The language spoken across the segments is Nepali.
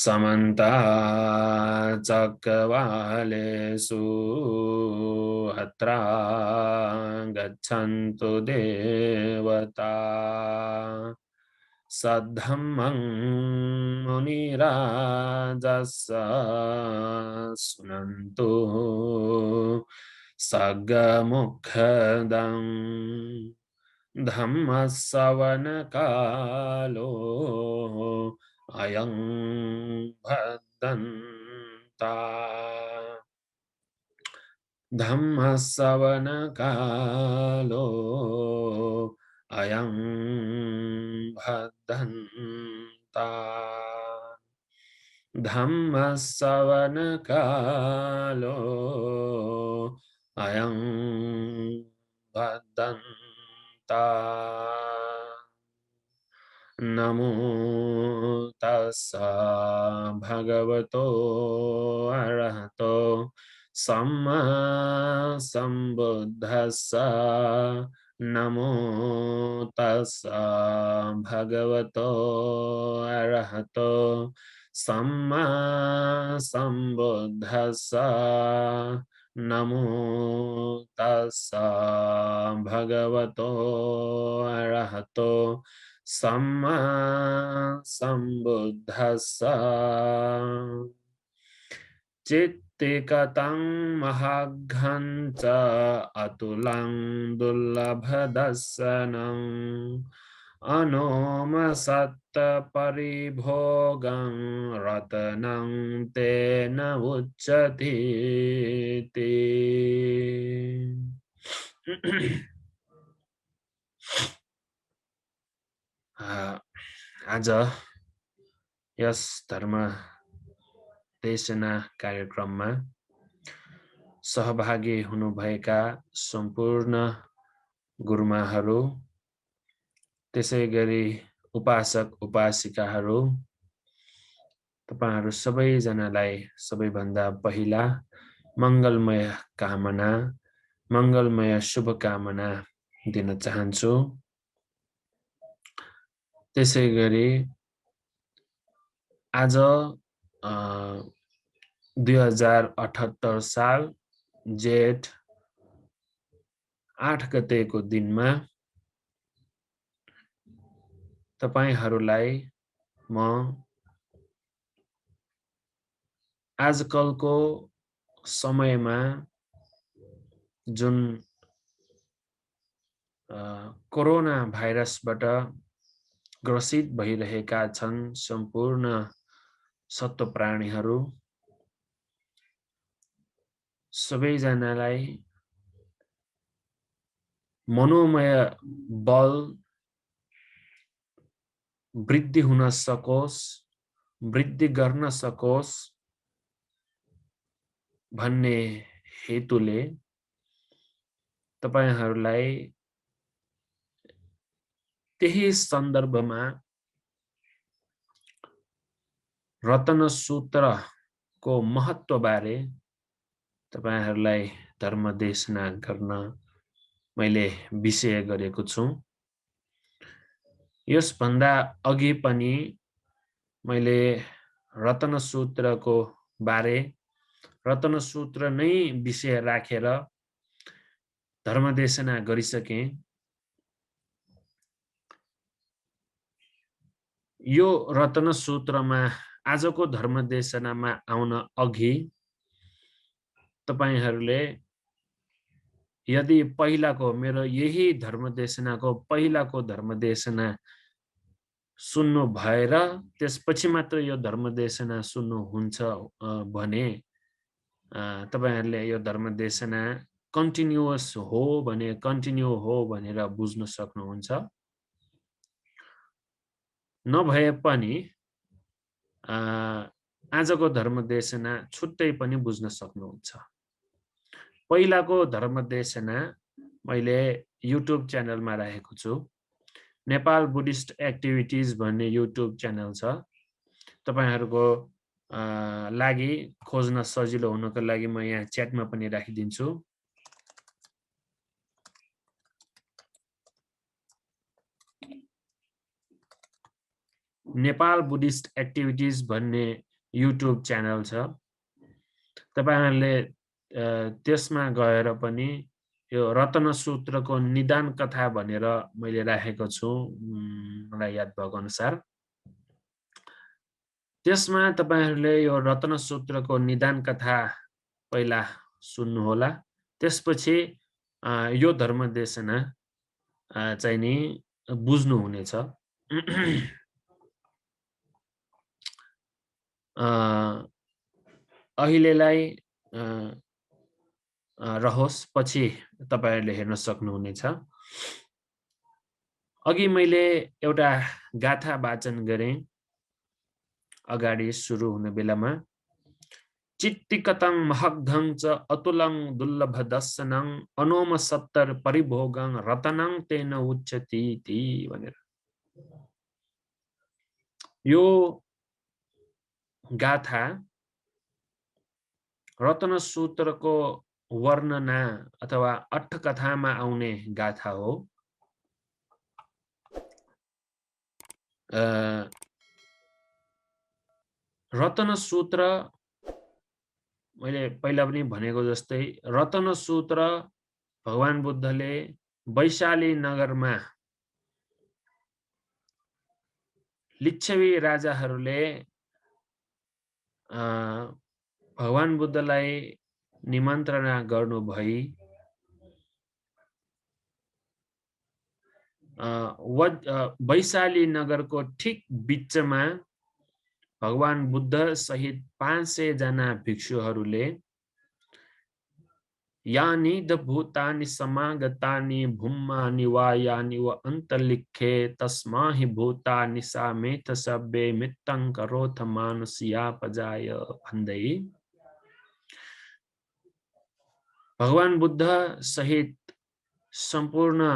समन्ता चक्रवालेषु अत्रा गच्छन्तु देवता सद्धम्मं मुनिराजस्स सुनन्तु सग्मुखदं धम्मश्रवणकालो अयं भद्दन्ता धम्मश्रवणकालो अयं भद्दन्ता धम्मश्रवणकालो अयं भद्दन्ता नमो तस्सा भगवतो अरहतो सम्मा सम्बुद्धस्सा नमो तस्सा भगवतो अरहतो सम्मा सम्बुद्धस्सा नमो तस्सा भगवतो अरहतो सम्मा सम्बुद्धस्सा चित्तिकतं महाघ्नं च अतुलं दुर्लभदर्शनं अनोमसत्तपरिभोगं रत्नं तेन उच्यते आज यस धर्म देशना कार्यक्रममा सहभागी हुनुभएका सम्पूर्ण गुरुमाहरू त्यसैगरी उपासक उपासिकाहरू तपाईहरु सबैजनालाई सबैभन्दा पहिला मंगलमय कामना मंगलमय शुभकामना दिन चाहन्छु। त्यसैगरी आज 2078 साल जेठ 8 गतेको दिनमा तपाईहरुलाई म आजकलको समयमा जुन कोरोना भाइरसबाट ग्रसित भइरहेका छन् सम्पूर्ण सत्व प्राणीहरू सबैजनालाई मनोमय बल वृद्धि हुन सकोस्, वृद्धि गर्न सकोस् भन्ने हेतुले तपाईहरुलाई त्यही सन्दर्भमा रत्न सूत्रको महत्वबारे तपाईहरुलाई धर्म देशना गर्न मैले विषय गरेको छु। यसभन्दा अघि पनि मैले रत्न सूत्रको बारे रत्न सूत्र नै विषय राखेर धर्मदेशना गरिसके। यो रत्न सूत्रमा आजको धर्मदेशनामा आउन अघि तपाईहरुले यदि पहिलाको मेरो यही धर्मदेशनाको पहिलाको धर्मदेशना सुन्नु भएर त्यसपछि मात्र यो धर्मदेशना सुन्नु हुन्छ भने तपाईहरुले यो धर्मदेशना कन्टिन्युअस हो भने कन्टिन्यू हो भनेर बुझ्न सक्नुहुन्छ। नभए पनि आजको धर्मदेशना छुट्टै पनि बुझ्न सक्नुहुन्छ। पहिलाको धर्मदेशना मैले युट्युब च्यानलमा राखेको छु। नेपाल बुद्धिस्ट एक्टिभिटिज भन्ने युट्युब च्यानल छ। तपाईहरुको लागि खोज्न सजिलो हुनको लागि म यहाँ च्याटमा पनि राखिदिन्छु। नेपाल बुद्धिस्ट एक्टिभिटिज भन्ने युट्युब च्यानल छ। तपाईहरुले त्यसमा गएर पनि यो रत्न सूत्रको निदान कथा भनेर मैले राखेको छु, मलाई याद भएको अनुसार। त्यसमा तपाईहरुले यो रत्न सूत्रको निदान कथा पहिला सुन्नुहोला, त्यसपछि यो धर्मदेशना चाहिँ नि बुझ्नु हुनेछ। अहिलेलाई रहोस्, पछि तपाईहरुले हेर्न सक्नुहुनेछ। अघि मैले एउटा गाथा वाचन गरे अगाडि सुरु हुने बेलामा। चित्तिकतं महग्धं च अतुलं दुर्लभ दर्शनं अनोम सत्तर परिभोगं रतनं तेन उच्यते इति भनेर। यो गाथा रत्न सूत्रको वर्णना अथवा अट्ठकथामा आउने गाथा हो। रत्न सूत्र मैले पहिला पनि भनेको जस्तै रत्न सूत्र भगवान बुद्धले वैशाली नगरमा लिच्छवी राजाहरूले भगवान बुद्धलाई निमन्त्रणा गर्नु भई वैशाली नगरको ठीक बीचमा भगवान बुद्ध सहित 500 जना भिक्षुहरूले यानि द भूतानि समागतानि भूम्मानि वा यानि व अन्तलिखे तस्माहि भूतानि सामेत सब्बे मित्तं करोथ मानुष्या पजाय भन्दै भगवान बुद्ध सहित सम्पूर्ण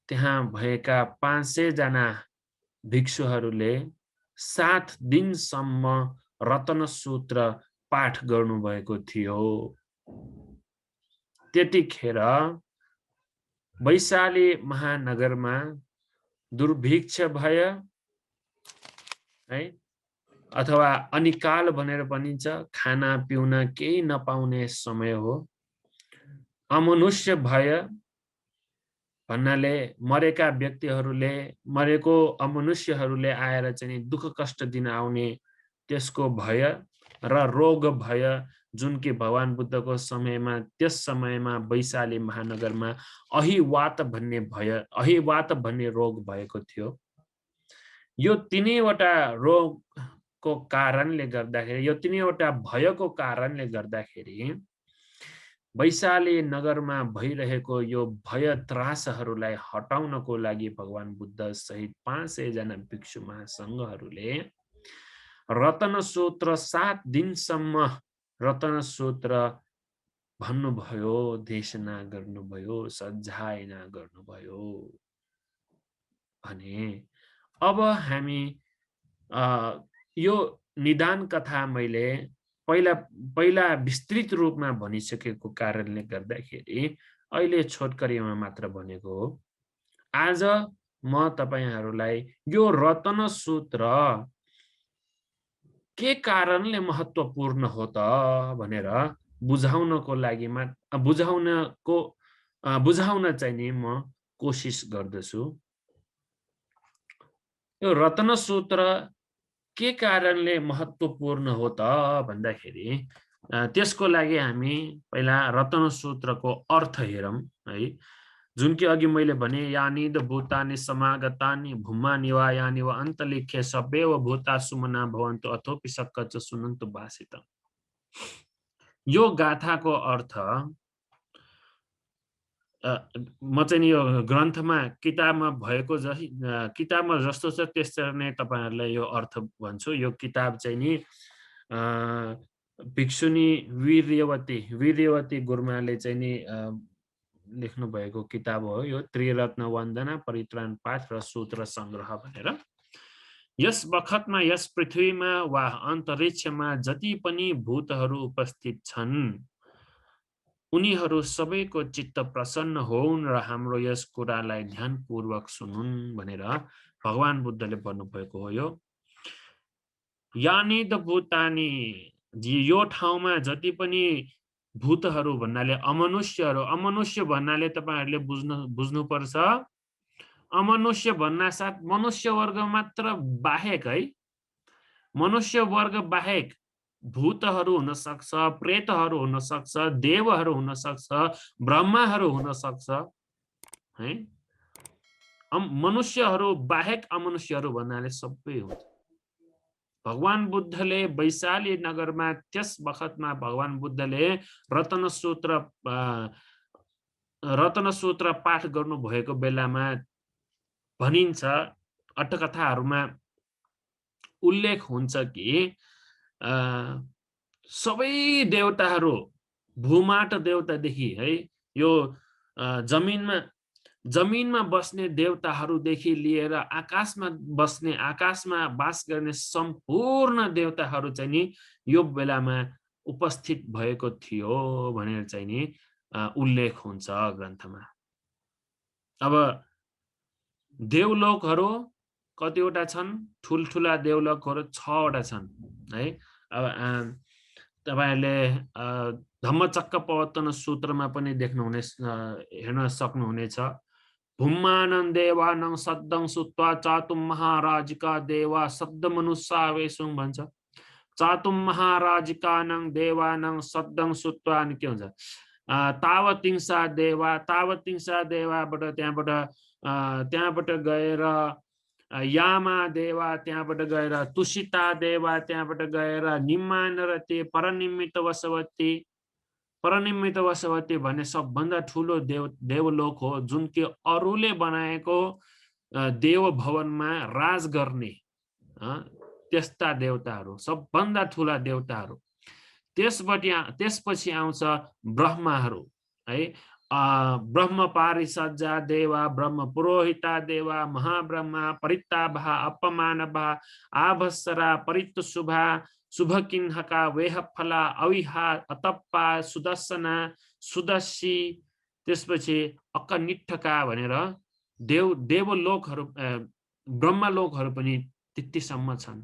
त्यहाँ भएका 500 जना भिक्षुहरूले 7 दिनसम्म रत्न सूत्र पाठ गर्नु भएको थियो। त्यतिखेर वैशाली महानगरमा दुर्भिक्ष भय है अथवा अनिकाल भनेर भनिन्छ, खाना पिउन केही नपाउने समय हो। अमनुष्य भय भन्नाले मरेका व्यक्तिहरूले मरेको अमनुष्यहरूले आएर चाहिँ दुःख कष्ट दिन आउने त्यसको भय र रोग भय जुन कि भगवान बुद्धको समयमा त्यस समयमा वैशाली महानगरमा अहिवात भन्ने भय अहिवात भन्ने रोग भएको थियो। यो तीनैवटा रोगको कारणले गर्दाखेरि यो तीनैवटा भयको कारणले गर्दाखेरि वैशाली नगरमा भइरहेको यो भय त्रासहरूलाई हटाउनको लागि भगवान बुद्ध सहित 500 जना भिक्षु महासंघहरूले रत्न सूत्र 7 दिनसम्म रत्न सूत्र भन्नुभयो, देशना गर्नुभयो, सञ्झायना गर्नुभयो भने अब हामी यो निदान कथा मैले पहिला विस्तृत रूपमा भनिसकेको कारणले गर्दाखेरि अहिले छोटकरीमा मात्र भनेको हो। आज म तपाईहरुलाई यो रत्न सूत्र के कारणले महत्त्वपूर्ण हो त भनेर बुझाउनको लागि बुझाउन चाहिँ नि म कोशिश गर्दछु। यो रत्न सूत्र के कारणले महत्त्वपूर्ण हो त भन्दाखेरि त्यसको लागि हामी पहिला रत्न सूत्रको अर्थ हेरौं है। जुन कि अघि मैले भने यानि द भूतानि समागतानि भूम्मानि वा यानि वा अन्तलिखे सब्बेव भूता सुमना भवन्तु अथोपि सक्कच सुनन्तु भासित। यो गाथाको अर्थ म चाहिँ यो ग्रन्थमा किताबमा भएको किताबमा जस्तो छ त्यसरी नै तपाईहरुलाई यो अर्थ भन्छु। यो किताब चाहिँ नि भिक्षुनी वीर्यवती गुरुमाले चाहिँ नि लेख्नु भएको किताब हो। यो त्रिरत्न वन्दना परित्राण पाठ र सूत्र संग्रह भनेर। यस बखतमा यस पृथ्वीमा वा अन्तरिक्षमा जति पनि भूतहरू उपस्थित छन् उनीहरू सबैको चित्त प्रसन्न होउन् र हाम्रो यस कुरालाई ध्यानपूर्वक सुनुन् भनेर भगवान बुद्धले भन्नुभएको हो। यो यानी द भूतानी, यो ठाउँमा जति पनि भूतहरू भन्नाले अमनुष्यहरू, अमनुष्य भन्नाले तपाईहरुले बुझ्नुपर्छ अमनुष्य भन्नासाथ मनुष्य वर्ग मात्र बाहेक है, मनुष्य वर्ग बाहेक भूतहरू हुन सक्छ, प्रेतहरू हुन सक्छ, देवहरू हुन सक्छ, ब्रह्माहरू हुन सक्छ है। मनुष्यहरू बाहेक अमनुष्यहरू भन्नाले सबै हुन्छ। भगवान बुद्धले वैशाली नगरमा त्यस बखतमा भगवान बुद्धले रत्न सूत्र पाठ गर्नु भएको बेलामा भनिन्छ, अट्टकथाहरूमा उल्लेख हुन्छ कि सबै देवताहरू भूमाट देवतादेखि है, यो जमिनमा बस्ने देवताहरूदेखि लिएर आकाशमा बस्ने, आकाशमा वास गर्ने सम्पूर्ण देवताहरू चाहिँ नि यो बेलामा उपस्थित भएको थियो भनेर चाहिँ नि उल्लेख हुन्छ ग्रन्थमा। अब देवलोकहरू कतिवटा छन्? ठुलठुला देवलोकहरू 6 वटा छन् है। अब तपाईहरुले धम्मचक्कप्रवर्तन सूत्रमा पनि देख्नुहुने हेर्न सक्नुहुनेछ। भुम्मानं देवानं सद्दं सुत्वा चातुम महाराजिका देवा सद्द मनुष्यावेशुं भन्छ। चातुम महाराजिकानं देवानं सद्दं सुत्वा अनि के हुन्छ? तावतिंसा देवाबाट त्यहाँबाट गएर यामा देवा, त्यहाँबाट गएर तुषिता देवा, त्यहाँबाट गएर निम्मानरते परनिमित्त वसवती भन्ने सबभन्दा ठुलो देवलोक हो, जुन कि अरूले बनाएको देव भवनमा राज गर्ने त्यस्ता देवताहरू, सबभन्दा ठुला देवताहरू। त्यसपछि आउँछ ब्रह्माहरू है। ब्रह्म पारिसज्जा देवा, ब्रह्म पुरोहिता देवा, महाब्रह्मा, परित्ताभा, अपमानभा, आभस्सरा, परित्तुशुभा, शुभकिन्हका, वेहफला, अविहा, अतप्पा, सुदर्शना, सुदर्शी, त्यसपछि अकनिष्ठका भनेर देवलोकहरू, ब्रह्मलोकहरू पनि त्यतिसम्म छन्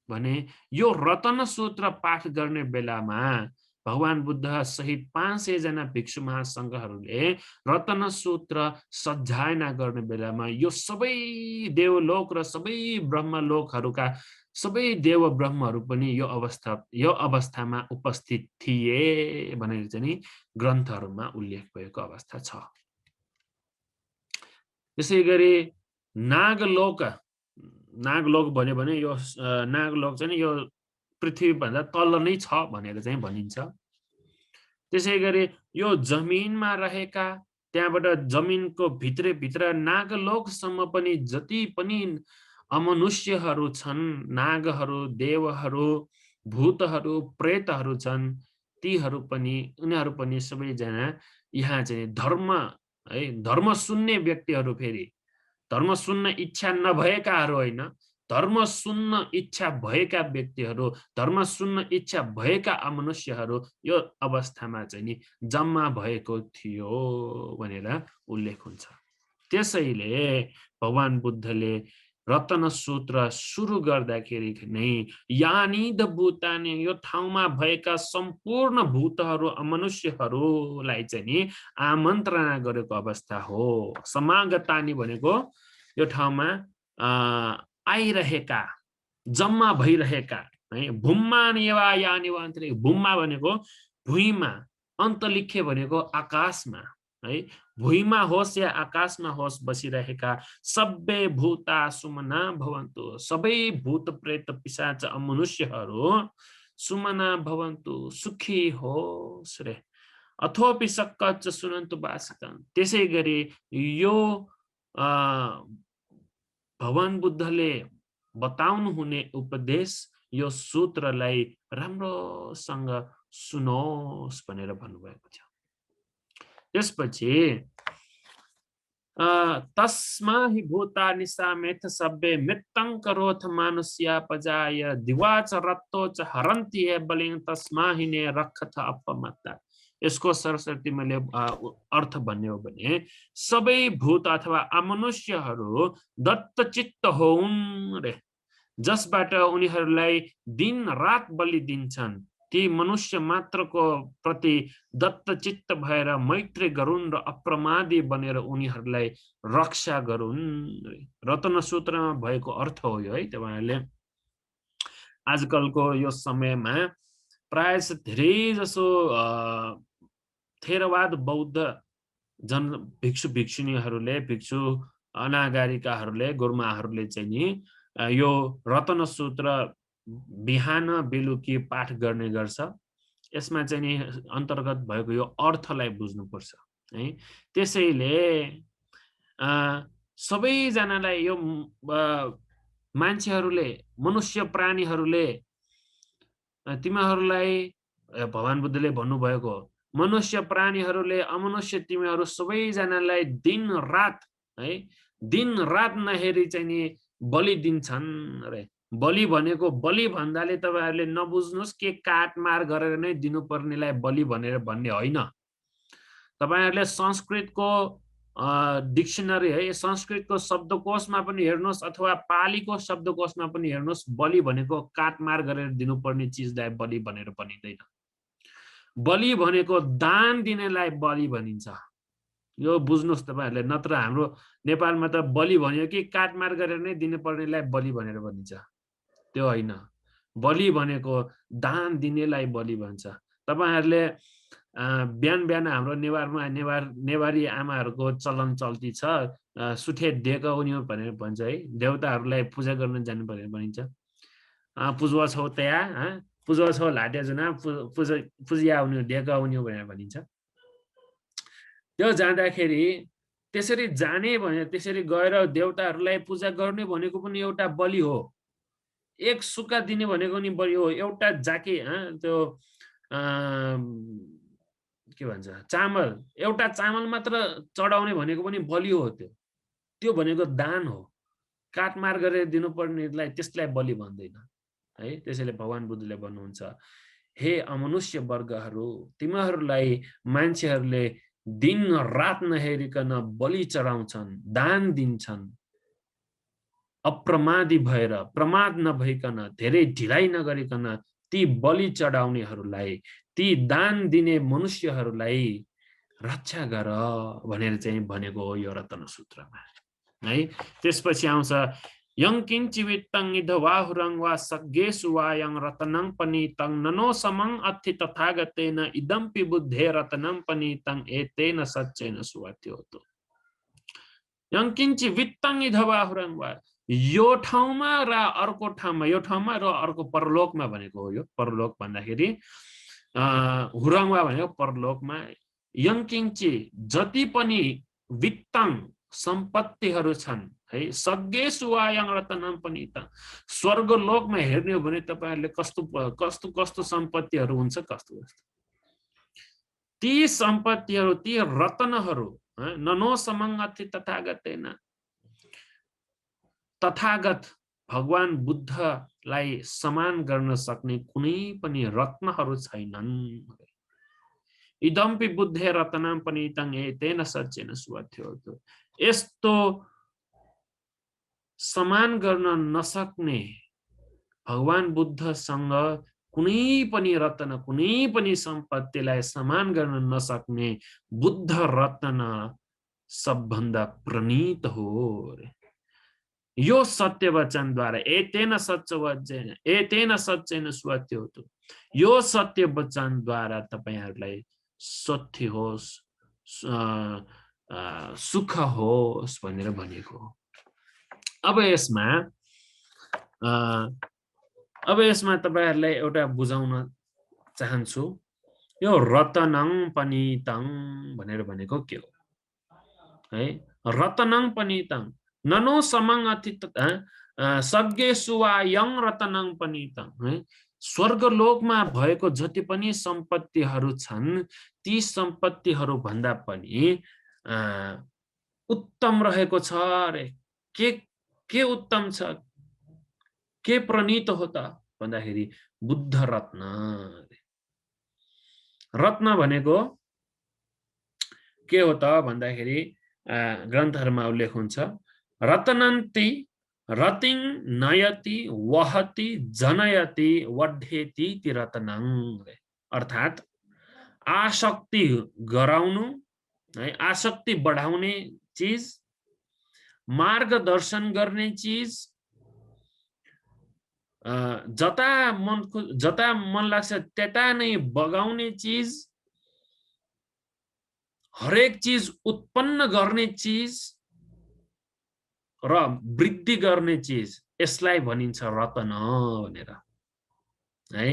भने यो रत्न सूत्र पाठ गर्ने बेलामा भगवान बुद्ध सहित 500 जना भिक्षु महासंघहरूले रत्न सूत्र सज्जायना गर्ने बेलामा यो सबै देवलोक र सबै ब्रह्मलोकहरूका सबै देव ब्रह्महरू पनि यो अवस्थामा उपस्थित थिए भनेर चाहिँ ग्रन्थहरूमा उल्लेख भएको अवस्था छ। त्यसैगरी नागलोक भन्यो भने यो नागलोक चाहिँ यो पृथ्वी भन्दा तल नै छ भनेर चाहिँ भनिन्छ। त्यसैगरी यो जमिनमा रहेका, त्यहाँबाट जमिनको भित्र नागलोकसम्म पनि जति पनि अमनुष्यहरू छन्, नागहरू, देवहरू, भूतहरू, प्रेतहरू छन्, उनीहरू पनि सबैजना यहाँ चाहिँ धर्म सुन्ने व्यक्तिहरू, फेरि धर्म सुन्न इच्छा नभएकाहरू होइन, धर्म सुन्न इच्छा भएका व्यक्तिहरू, धर्म सुन्न इच्छा भएका अमनुष्यहरू यो अवस्थामा चाहिँ नि जम्मा भएको थियो भनेर उल्लेख हुन्छ। त्यसैले भगवान बुद्धले रत्न सूत्र सुरु गर्दाखेरि नै यानी द भूतानि, यो ठाउँमा भएका सम्पूर्ण भूतहरू, अमनुष्यहरूलाई चाहिँ नि आमन्त्रणा गरेको अवस्था हो। समागतानि भनेको यो ठाउँमा आइरहेका, जम्मा भइरहेका है। भूम्मानिवा यानिवा, भूम्मा भनेको भुइँमा, अन्तरिक्ष भनेको आकाशमा है। भुइँमा होस् या आकाशमा होस् बसिरहेका सबै भूता सुमना भवन्तु, सबै भूत प्रेत पिशाच अमनुष्यहरू सुमना भवन्तु, सुखी होस् रे। अथोपि सक्कच सुनन्तु वासकं, त्यसै गरी यो भगवान बुद्धले बताउनु हुने उपदेश, यो सूत्रलाई राम्रोसँग सुनोस् भनेर भन्नुभएको थियो। त्यसपछि तस्मा हि भूतानि सामेथ सब्बे मृतं करोथ मानुष्या पजाय दिवाच रत्तोच हरन्ति है बलिं तस्मा हि ने रखथ अपमत्ता। यसको सरस्वती मैले अर्थ भन्ने हो भने सबै भूत अथवा अमनुष्यहरू दत्तचित्त हुन् रे। जसबाट उनीहरूलाई दिन रात बलि दिन्छन्, ती मनुष्य मात्रको प्रति दत्तचित्त भएर मैत्री गरून् र अप्रमादी बनेर उनीहरूलाई रक्षा गरून्। रत्नसूत्रमा भएको अर्थ हो यो है। तपाईहरुले आजकलको यो समयमा प्राय धेरै जसो थेरवाद बौद्ध जन भिक्षु भिक्षुणीहरूले, भिक्षु अनागारिकाहरूले, गुरुमाहरूले चाहिँ नि यो रत्नसूत्र बिहान बेलुकी पाठ गर्ने गर्छ। यसमा चाहिँ नि अन्तर्गत भएको यो अर्थलाई बुझ्नुपर्छ है। त्यसैले सबैजनालाई यो मान्छेहरूले, मनुष्य प्राणीहरूले तिमीहरूलाई भगवान बुद्धले भन्नुभएको मनुष्य प्राणीहरूले, अमनुष्य तिमीहरू सबैजनालाई दिन रात है, दिन रात नहेरी चाहिँ नि बलि दिन्छन् रे। बलि भनेको, बलि भन्दाले तपाईहरुले नबुझ्नुस् के काटमार गरेर नै दिनुपर्नेलाई बलि भनेर भन्ने होइन। तपाईहरुले संस्कृतको डिक्सनरी है, संस्कृतको शब्दकोशमा पनि हेर्नुस् अथवा पालीको शब्दकोशमा पनि हेर्नुस्, बलि भनेको काटमार गरेर दिनुपर्ने चीजलाई बलि भनेर भनिदैन। बलि भनेको दान दिनेलाई बलि भनिन्छ। यो बुझ्नुस् तपाईहरुले। नत्र हाम्रो नेपालमा त बलि भन्यो कि काटमार गरेर नै दिनुपर्नेलाई बलि भनेर भनिन्छ। त्यो होइन। बलि भनेको दान दिनेलाई बलि भन्छ। तपाईहरुले बिहान बिहान हाम्रो नेवारमा नेवारी आमाहरूको चलन चल्ती छ, सुठे डेकाउन्यो भनेर भन्छ है। देवताहरूलाई पूजा गर्न जानु भनेर भनिन्छ। पुजवा छौ त्या, पुजवा छौ लाटे जुना, पुजिया आउनु डेकाउन्यो भनेर भनिन्छ। त्यो जाँदाखेरि त्यसरी जाने भने, त्यसरी गएर देवताहरूलाई पूजा गर्ने भनेको पनि एउटा बलि हो। एक सुक्खा दिने भनेको नि बलि हो। एउटा जाके त्यो के भन्छ चामल, एउटा चामल मात्र चढाउने भनेको पनि बलि हो। त्यो भनेको दान हो। काटमार गरेर दिनुपर्नेलाई त्यसलाई बलि भन्दैन है। त्यसैले भगवान बुद्धले भन्नुहुन्छ, हे अमनुष्य वर्गहरू, तिमीहरूलाई मान्छेहरूले दिन रात नहेरिकन बलि चढाउँछन्, दान दिन्छन्, अप्रमादी भएर, प्रमाद नभइकन, धेरै ढिलाइ नगरिकन ती बलि चढाउनेहरूलाई, ती दान दिने मनुष्यहरूलाई रक्षा गर भनेर चाहिँ भनेको हो यो रत्नसूत्रमा है। त्यसपछि आउँछ यङ्किञ्चिवित्तं इदवाहुरं वा सग्गेषु वा यं रत्नं पनीतं ननो समं अत्थि तथागतेन इदम्पि बुद्धे रत्नं पनीतं एतेन सच्चेन सुवात्योतो। यङ्किञ्चिवित्तं इदवाहुरं वा, यो ठाउँमा र अर्को ठाउँमा, यो ठाउँमा र अर्को परलोकमा भनेको हो। यो परलोक भन्दाखेरि हुरङवा भनेको परलोकमा, यङ्किञ्चि जति पनि वित्तं सम्पत्तिहरू छन् है, सग्गेषु वा यं रत्नं पनीतं, स्वर्गलोकमा हेर्ने हो भने तपाईहरुले कस्तो कस्तो कस्तो सम्पत्तिहरू हुन्छ, कस्तो कस्तो ती सम्पत्तिहरू, ती रत्नहरू ननो समं अत्थि तथागतेन, तथागत भगवान बुद्धलाई समान गर्न सक्ने कुनै पनि रत्नहरू छैनन्। इदम्पि बुद्धे रत्नं पनीतं एतेन सच्चेन सुवात्योतो। यस्तो समान गर्न नसक्ने भगवान बुद्धसँग कुनै पनि रत्न, कुनै पनि सम्पत्तिलाई समान गर्न नसक्ने बुद्ध रत्न सबभन्दा प्रणीत हो। यो सत्य वचनद्वारा एतेन सच्चेन सुवात्योतो, यो सत्य वचनद्वारा तपाईहरुलाई सत्य होस्, सुख होस् भनेर भनेको। अब यसमा तपाईहरुलाई एउटा बुझाउन चाहन्छु, यो रत्नं पनीतं भनेर भनेको के हो है। रत्नं पनीतं ननो समं अत्थि सग्गेषु वा यं रत्नं पनीतं है। स्वर्गलोकमा भएको जति पनि सम्पत्तिहरू छन्, ती सम्पत्तिहरू भन्दा पनि उत्तम रहेको छ रे। के उत्तम छ, के प्रणीत हो त भन्दाखेरि बुद्ध रत्न। रत्न भनेको के हो त भन्दाखेरि ग्रन्थहरुमा उल्लेख हुन्छ, रत्नन्ति रतिं नयति वहति जनयति वढेति तिरतनं। अर्थात् आसक्ति गराउनु है, आसक्ति बढाउने चीज, मार्गदर्शन गर्ने चीज, जता मन लाग्छ त्यता नै बगाउने चीज, हरेक चीज उत्पन्न गर्ने चीज र वृद्धि गर्ने चीज, यसलाई भनिन्छ रतन भनेर है।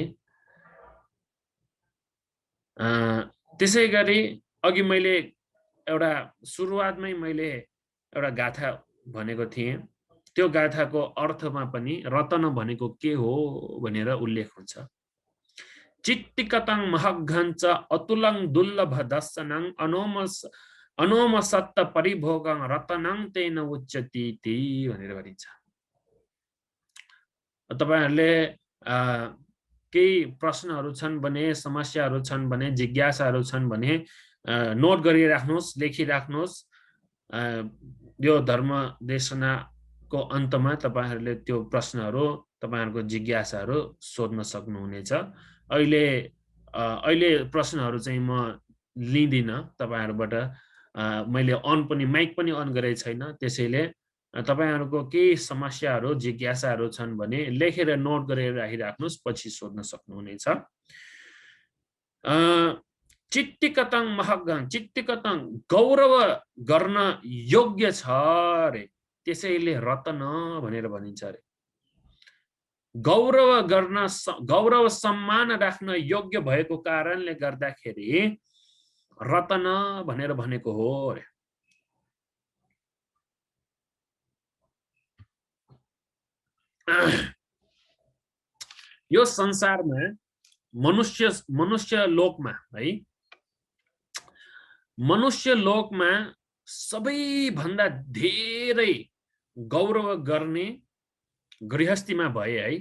त्यसैगरी अघि मैले एउटा सुरुवातमै मैले एउटा गाथा भनेको थिएँ, त्यो गाथाको अर्थमा पनि रतन भनेको के हो भनेर उल्लेख हुन्छ। चित्तिकतं महघञ्च अतुलं दुर्लभ दर्शनं अनोमसत्त परिभोगं रतनं तेन उच्यते भनेर भनिन्छ। तपाईहरुले केही प्रश्नहरू छन् भने, समस्याहरू छन् भने, जिज्ञासाहरू छन् भने नोट गरिराख्नुहोस्, लेखिराख्नुहोस्। यो धर्म देशनाको अन्तमा तपाईहरुले त्यो प्रश्नहरू, तपाईहरुको जिज्ञासाहरू सोध्न सक्नुहुनेछ। अहिले प्रश्नहरू चाहिँ म लिदिन तपाईहरुबाट। मैले माइक पनि अन गरेको छैन, त्यसैले तपाईहरुको केही समस्याहरू, जिज्ञासाहरू छन् भने लेखेर नोट गरेर राखिराख्नुहोस्, पछि सोध्न सक्नुहुनेछ। चित्तिकतं महगं, चित्तिकतं गौरव गर्न योग्य छ रे, त्यसैले रतन भनेर भनिन्छ रे। गौरव सम्मान राख्न योग्य भएको कारणले गर्दाखेरि रतन भनेर भनेको हो रे। यो संसारमा मनुष्य लोकमा है, मनुष्य लोकमा सबैभन्दा धेरै गौरव गर्ने गृहस्थीमा भए है,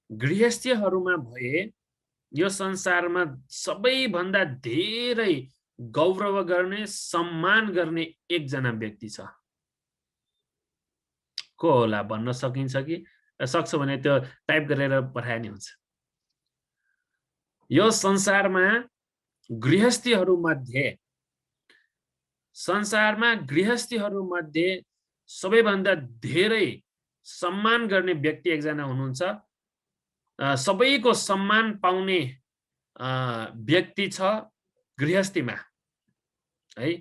गृहस्थीहरुमा भए यो संसारमा सबैभन्दा धेरै गौरव गर्ने, सम्मान गर्ने एकजना व्यक्ति छ। को होला भन्न सकिन्छ कि? सक्छ भने त्यो टाइप गरेर पठाए नि हुन्छ। यो संसारमा गृहस्थीहरू मध्ये सबैभन्दा धेरै सम्मान गर्ने व्यक्ति एकजना हुनुहुन्छ। सबैको सम्मान पाउने व्यक्ति छ गृहस्थीमा है।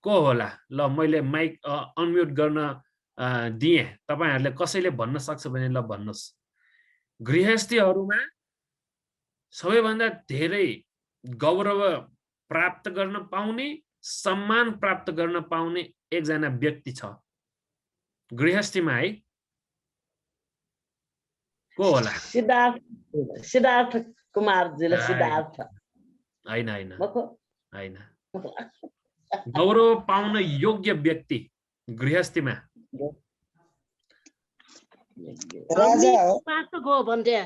को होला? ल मैले माइक अनम्युट गर्न दिए, तपाईहरुले कसैले भन्न सक्छ भने ल भन्नुस्। गृहस्थीहरुमा सबैभन्दा धेरै गौरव प्राप्त गर्न पाउने, सम्मान प्राप्त गर्न पाउने एकजना व्यक्ति छ गृहस्थीमा है। को होला? सिद्धार्थ कुमार जिले। सिद्धार्थ हैन गौरव पाउन योग्य व्यक्ति गृहस्थीमा राजा हो भन्थे।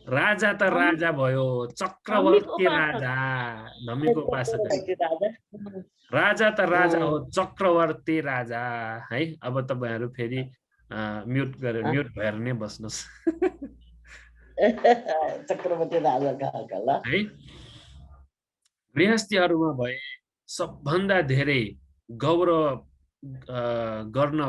राजा त राजा भयो, चक्रवर्ती राजा, धम्मीको उपासक। राजा त राजा हो, चक्रवर्ती राजा है। अब तपाईहरु फेरि म्युट भएर नै बस्नुस्। चक्रवर्ती राजा कहला है। गृहस्थीहरुमा भए सबभन्दा धेरै गौरव गर्न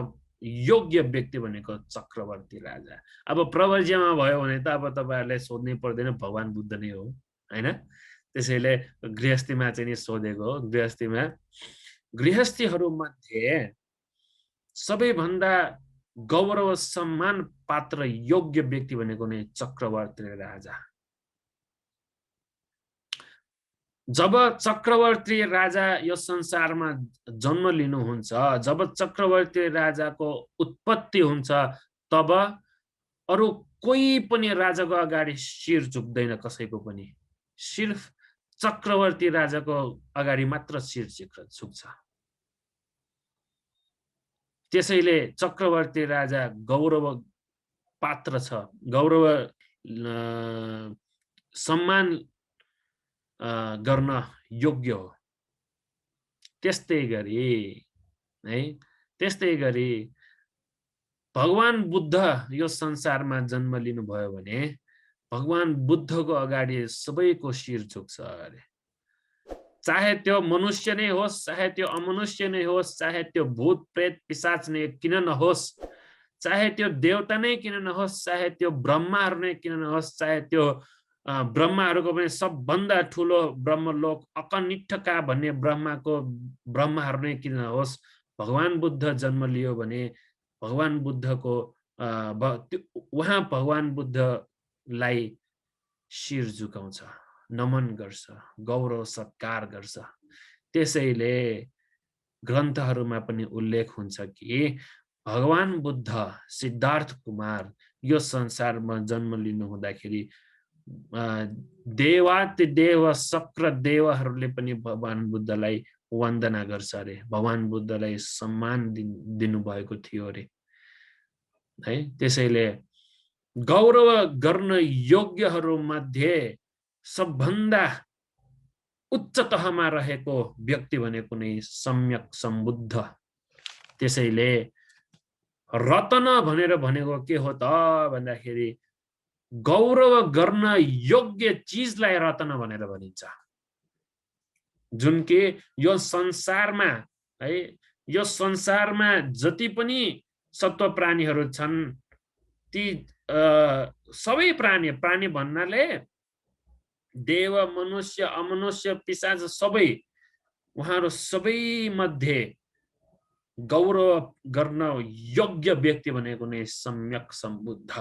योग्य व्यक्ति भनेको चक्रवर्ती राजा। अब प्रवर्ज्यमा भयो भने त अब तपाईहरुले सोध्नै पर्दैन, भगवान बुद्ध नै हो हैन। त्यसैले गृहस्थीमा चाहिँ नि सोधेको। गृहस्थीहरु मध्ये सबैभन्दा गौरव सम्मान पात्र योग्य व्यक्ति भनेको नै चक्रवर्ती राजा। जब चक्रवर्ती राजा यो संसारमा जन्म लिनुहुन्छ, जब चक्रवर्ती राजाको उत्पत्ति हुन्छ, तब अरु कोही पनि राजाको अगाडि शिर झुक्दैन कसैको पनि। सिर्फ चक्रवर्ती राजाको अगाडि मात्र शिर झुक्छ। त्यसैले चक्रवर्ती राजा गौरव पात्र छ, गौरव सम्मान गर्न योग्य हो। त्यस्तै गरी है। त्यस्तै गरी भगवान बुद्ध यो संसारमा जन्म लिनुभयो भने भगवान बुद्धको अगाडि सबैको शिर झुक्छ अरे। चाहे त्यो मनुष्य नै होस्, चाहे त्यो अमनुष्य नै होस्, चाहे त्यो भूत प्रेत पिशाच नै किन नहोस्, चाहे त्यो देवता नै किन नहोस्, चाहे त्यो ब्रह्माहरू नै किन नहोस्, चाहे त्यो ब्रह्माहरूको पनि सबभन्दा ठुलो ब्रह्मलोक अकनिष्ठका भन्ने ब्रह्माहरू नै किन नहोस्, भगवान बुद्ध जन्म लियो भने भगवान बुद्धको उहाँ भगवान बुद्धलाई शिर झुकाउँछ, नमन गर्छ, गौरव सत्कार गर्छ। त्यसैले ग्रन्थहरूमा पनि उल्लेख हुन्छ कि भगवान बुद्ध सिद्धार्थ कुमार यो संसारमा जन्म लिनु हुँदाखेरि देवातिदेव शक्र देवहरूले पनि भगवान बुद्धलाई वन्दना गर्छ अरे, भगवान बुद्धलाई सम्मान दिनुभएको थियो अरे है। त्यसैले गौरव गर्न योग्यहरू मध्ये सबभन्दा उच्च तहमा रहेको व्यक्ति भनेको नै सम्यक सम्बुद्ध। त्यसैले रत्न भनेर भनेको के हो त भन्दाखेरि गौरव गर्न योग्य चीजलाई रत्न भनेर भनिन्छ। जुन कि यो संसारमा है, यो संसारमा जति पनि सत्व प्राणीहरू छन् ती सबै प्राणी भन्नाले देव मनुष्य अमनुष्य पिशाच सबै, उहाँहरू सबै मध्ये गौरव गर्न योग्य व्यक्ति भनेको नै सम्यक सम्बुद्ध।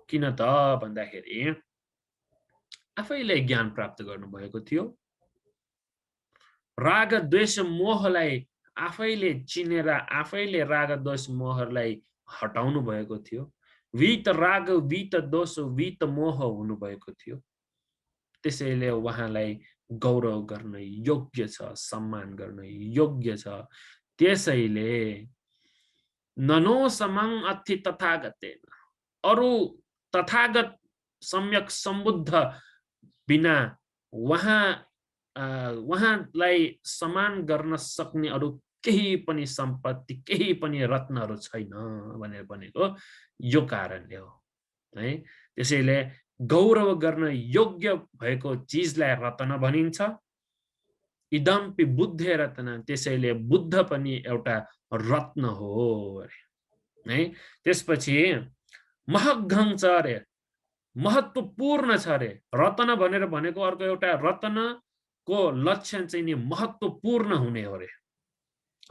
किन त भन्दाखेरि आफैले ज्ञान प्राप्त गर्नुभएको थियो, राग द्वेष मोहलाई आफैले चिनेर आफैले राग द्वेष मोहलाई हटाउनु भएको थियो, वीत राग वीत दोष वीत मोह हुनुभएको थियो। त्यसैले उहाँलाई गौरव गर्न योग्य छ, सम्मान गर्न योग्य छ। त्यसैले ननो समं अथि तथागतेन, अरु तथागत सम्यक सम्बुद्ध बिना उहाँलाई सम्मान गर्न सक्ने अरु केही पनि सम्पत्ति केही पनि रत्नहरू छैन भनेर भनेको यो कारणले हो है। त्यसैले गौरव गर्न योग्य भएको चीजलाई रत्न भनिन्छ। इदम्पि बुद्धे रत्न, त्यसैले बुद्ध पनि एउटा रत्न हो है। त्यसपछि महग्घं छ अरे, महत्त्वपूर्ण छ अरे। रत्न भनेर भनेको अर्को एउटा रत्नको लक्षण चाहिँ नि महत्त्वपूर्ण हुने हो अरे।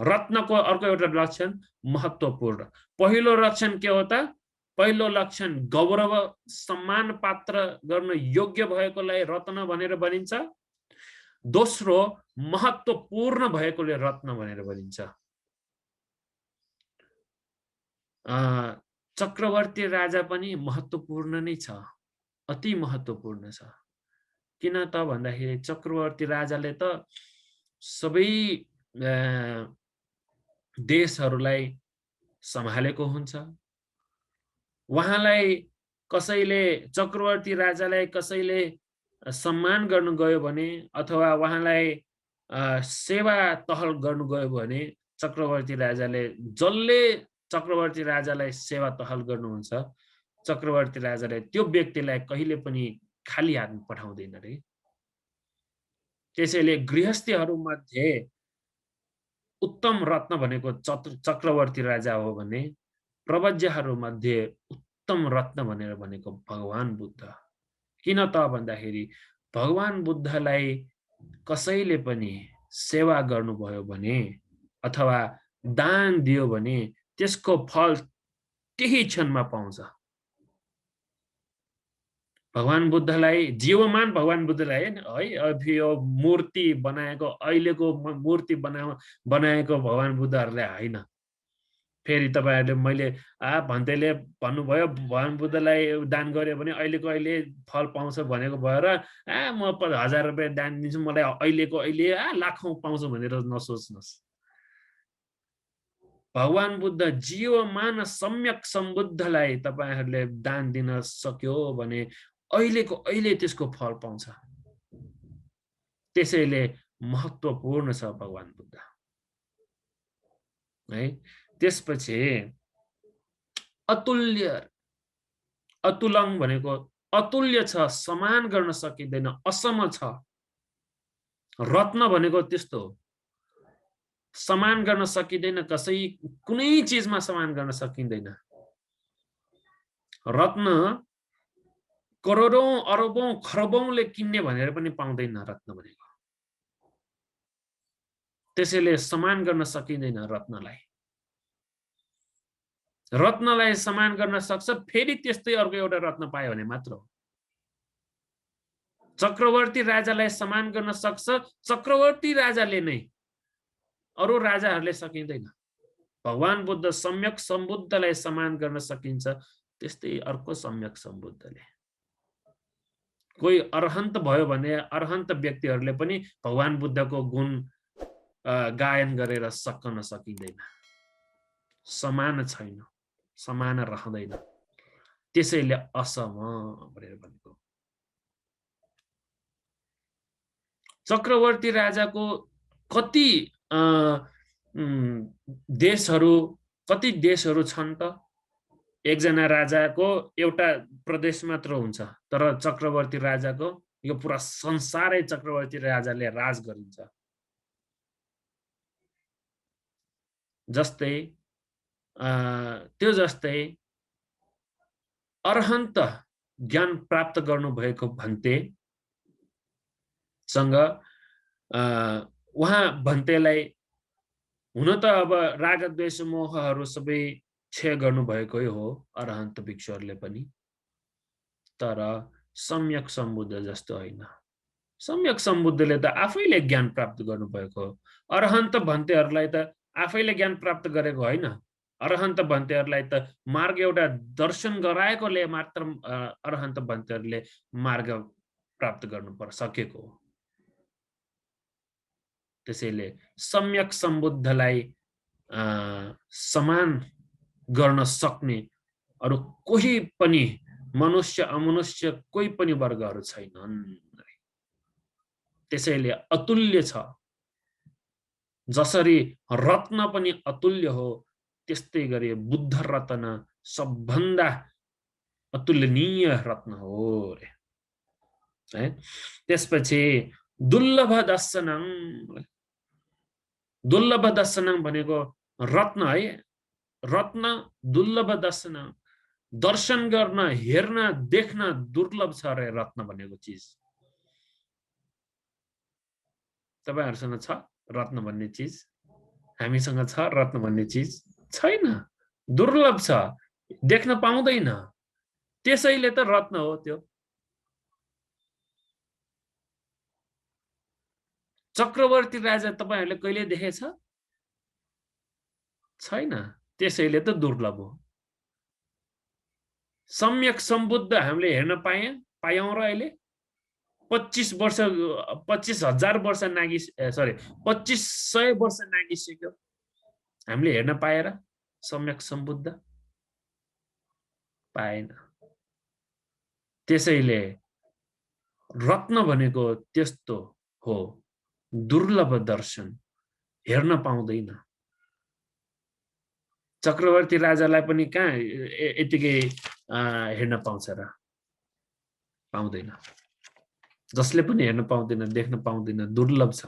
रत्नको अर्को एउटा लक्षण महत्त्वपूर्ण। पहिलो लक्षण के हो त? पहिलो लक्षण गौरव सम्मान पात्र गर्न योग्य भएकोलाई रत्न भनेर भनिन्छ। दोस्रो महत्त्वपूर्ण भएकोले रत्न भनेर भनिन्छ। चक्रवर्ती राजा पनि महत्त्वपूर्ण नै छ, अति महत्त्वपूर्ण छ। किन त भन्दाखेरि चक्रवर्ती राजाले त सबै देशहरूलाई सम्हालेको हुन्छ। उहाँलाई कसैले, चक्रवर्ती राजालाई कसैले सम्मान गर्नु गयो भने अथवा उहाँलाई सेवा टहल गर्नु गयो भने चक्रवर्ती राजाले, जसले चक्रवर्ती राजालाई सेवा टहल गर्नुहुन्छ, चक्रवर्ती राजाले त्यो व्यक्तिलाई कहिले पनि खाली हात पठाउँदैन रे। त्यसैले गृहस्थीहरू मध्ये उत्तम रत्न भनेको चक्रवर्ती राजा हो भने प्रवज्यहरू मध्ये उत्तम रत्न भनेर भनेको भगवान बुद्ध। किन त भन्दाखेरि भगवान बुद्धलाई कसैले पनि सेवा गर्नुभयो भने अथवा दान दियो भने त्यसको फल केही क्षणमा पाउँछ। भगवान बुद्धलाई, जीवमान भगवान बुद्धलाई है, अभी यो मूर्ति बनाएको, अहिलेको मूर्ति बनाएको भगवान बुद्धहरूलाई होइन। फेरि तपाईहरुले मैले भन्दैले भन्नुभयो भगवान बुद्धलाई दान गर्यो भने अहिलेको अहिले फल पाउँछ भनेको भएर म 1000 रुपैयाँ दान दिन्छु, मलाई अहिलेको अहिले लाखौं पाउँछ भनेर नसोच्नुस्। भगवान बुद्ध जीवमान सम्यक सम्बुद्धलाई तपाईहरुले दान दिन सक्यो भने अहिलेको अहिले त्यसको फल पाउँछ। त्यसैले महत्त्वपूर्ण छ भगवान बुद्ध है। त्यसपछि अतुल्य, अतुलङ भनेको अतुल्य छ, समान गर्न सकिँदैन, असम छ। रत्न भनेको त्यस्तो हो, समान गर्न सकिँदैन, कसै कुनै चिजमा समान गर्न सकिँदैन। रत्न करोडौं अरबौं खरबौंले किन्ने भनेर पनि पाउँदैन रत्न भनेको, त्यसैले समान गर्न सकिँदैन रत्नलाई। रत्नलाई समान गर्न सक्छ फेरि त्यस्तै अर्को एउटा रत्न पायो भने मात्र हो। चक्रवर्ती राजालाई समान गर्न सक्छ चक्रवर्ती राजाले नै, अरु राजाहरूले सकिँदैन। भगवान बुद्ध सम्यक सम्बुद्धलाई समान गर्न सकिन्छ, त्यस्तै अर्को सम्यक सम्बुद्धले। कोही अरहन्त भयो भने अरहन्त व्यक्तिहरूले पनि भगवान बुद्धको गुण गायन गरेर सक्न सकिँदैन, समान छैन, समान रहँदैन, त्यसैले असम भनेर भनेको। चक्रवर्ती राजाको कति देशहरू छन् त? एकजना राजाको एउटा प्रदेश मात्र हुन्छ, तर चक्रवर्ती राजाको यो पुरा संसारै चक्रवर्ती राजाले राज गरिन्छ। जस्तै त्यो जस्तै अरहन्त ज्ञान प्राप्त गर्नुभएको भन्ते सँग उहाँ भन्तेलाई हुन त अब राग द्वेष मोहहरू सबै क्षय गर्नुभएकै हो अरहन्त भिक्षुहरूले पनि, तर सम्यक सम्बुद्ध जस्तो होइन। सम्यक सम्बुद्धले त आफैले ज्ञान प्राप्त गर्नुभएको हो, अरहन्त भन्तेहरूलाई त आफैले ज्ञान प्राप्त गरेको होइन। अरहन्त भन्तेहरूलाई त मार्ग एउटा दर्शन गराएकोले मात्र अरहन्त भन्तेहरूले मार्ग प्राप्त गर्नु सकेको हो। त्यसैले सम्यक सम्बुद्धलाई समान गर्न सक्ने अरु कोही पनि मनुष्य अमनुष्य कोही पनि वर्गहरू छैनन्। त्यसैले अतुल्य छ। जसरी रत्न पनि अतुल्य हो, त्यस्तै गरी बुद्ध रत्न सबभन्दा अतुलनीय रत्न हो रे। है त्यसपछि दुर्लभ दर्शनम, दुर्लभ दर्शनम भनेको रत्न है, रत्न दुर्लभ दर्शन, दर्शन गर्न हेर्न देख्न दुर्लभ छ रे रत्न भनेको चिज। तपाईहरुसँग छ रत्न भन्ने चिज? हामीसँग छ रत्न भन्ने चिज? छैन, दुर्लभ छ, देख्न पाउँदैन, त्यसैले त रत्न हो त्यो। चक्रवर्ती राजा तपाईहरुले कहिले देखेछ? छैन, त्यसैले त दुर्लभ हो। सम्यक सम्बुद्ध हामीले हेर्न पायौं र अहिले 25,000 वर्ष नागि सरी 2500 वर्ष नागिसक्यो हामीले हेर्न पाएर सम्यक सम्बुद्ध पाएन। त्यसैले रत्न भनेको त्यस्तो हो, दुर्लभ दर्शन, हेर्न पाउँदैन। चक्रवर्ती राजालाई पनि कहाँ यतिकै हेर्न पाउँछ र? पाउँदैन। जसले पनि हेर्न पाउँदैन, देख्न पाउँदैन, दुर्लभ छ।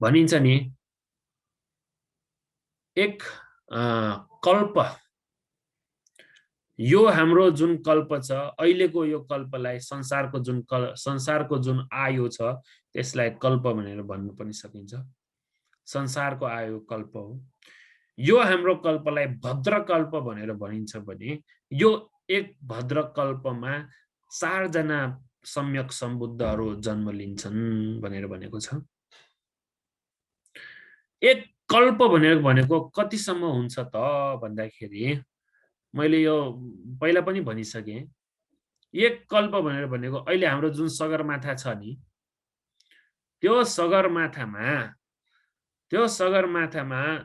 भनिन्छ नि एक कल्प, यो हाम्रो जुन कल्प छ अहिलेको यो कल्पलाई संसारको जुन आयु छ त्यसलाई कल्प भनेर भन्न पनि सकिन्छ। संसारको आयु कल्प हो। यो हाम्रो कल्पलाई भद्र कल्प भनेर भनिन्छ भने यो एक भद्र कल्पमा 4 जना सम्यक सम्बुद्धहरू जन्म लिन्छन् भनेर भनेको छ। एक कल्प भनेको कतिसम्म हुन्छ त भन्दाखेरि मैले यो पहिला पनि भनिसके, एक कल्प भनेको अहिले हाम्रो जुन सगरमाथा छ नि, त्यो सगरमाथामा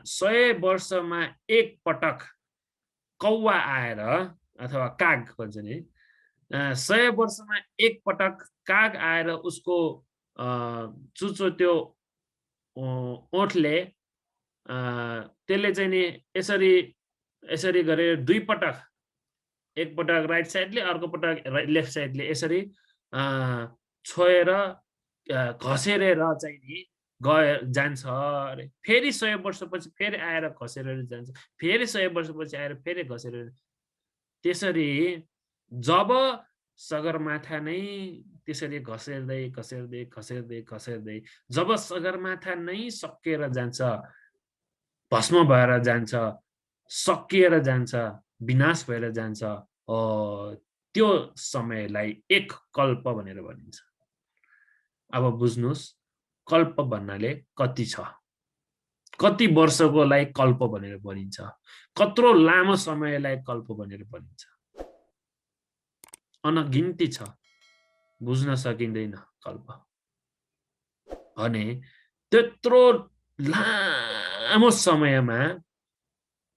100 वर्षमा एक पटक कौवा आएर अथवा काग भन्छ नि, 100 वर्षमा एक पटक काग आएर उसको चुचो त्यो ओठले त्यसले चाहिँ नि यसरी गरेर दुई पटक, एक पटक राइट साइडले अर्को पटक लेफ्ट साइडले यसरी छोएर घसेरेर चाहिँ नि जान्छ अरे। फेरि 100 वर्षपछि फेरि आएर घसेरेर जान्छ, फेरि 100 वर्षपछि आएर फेरि घसेरेर। त्यसरी जब सगरमाथा नै त्यसरी घसेर्दै घसेर्दै घसेर्दै घसेर्दै जब सगरमाथा नै सकिएर जान्छ, भस्म भएर जान्छ, सकिएर जान्छ, विनाश भएर जान्छ, त्यो समयलाई एक कल्प भनेर भनिन्छ। अब बुझ्नुस् कल्प भन्नाले कति छ, कति वर्षकोलाई कल्प भनेर भनिन्छ, कत्रो लामो समयलाई कल्प भनेर भनिन्छ। अनगिन्ती छ, बुझ्न सकिँदैन कल्प भने। त्यत्रो लामो समयमा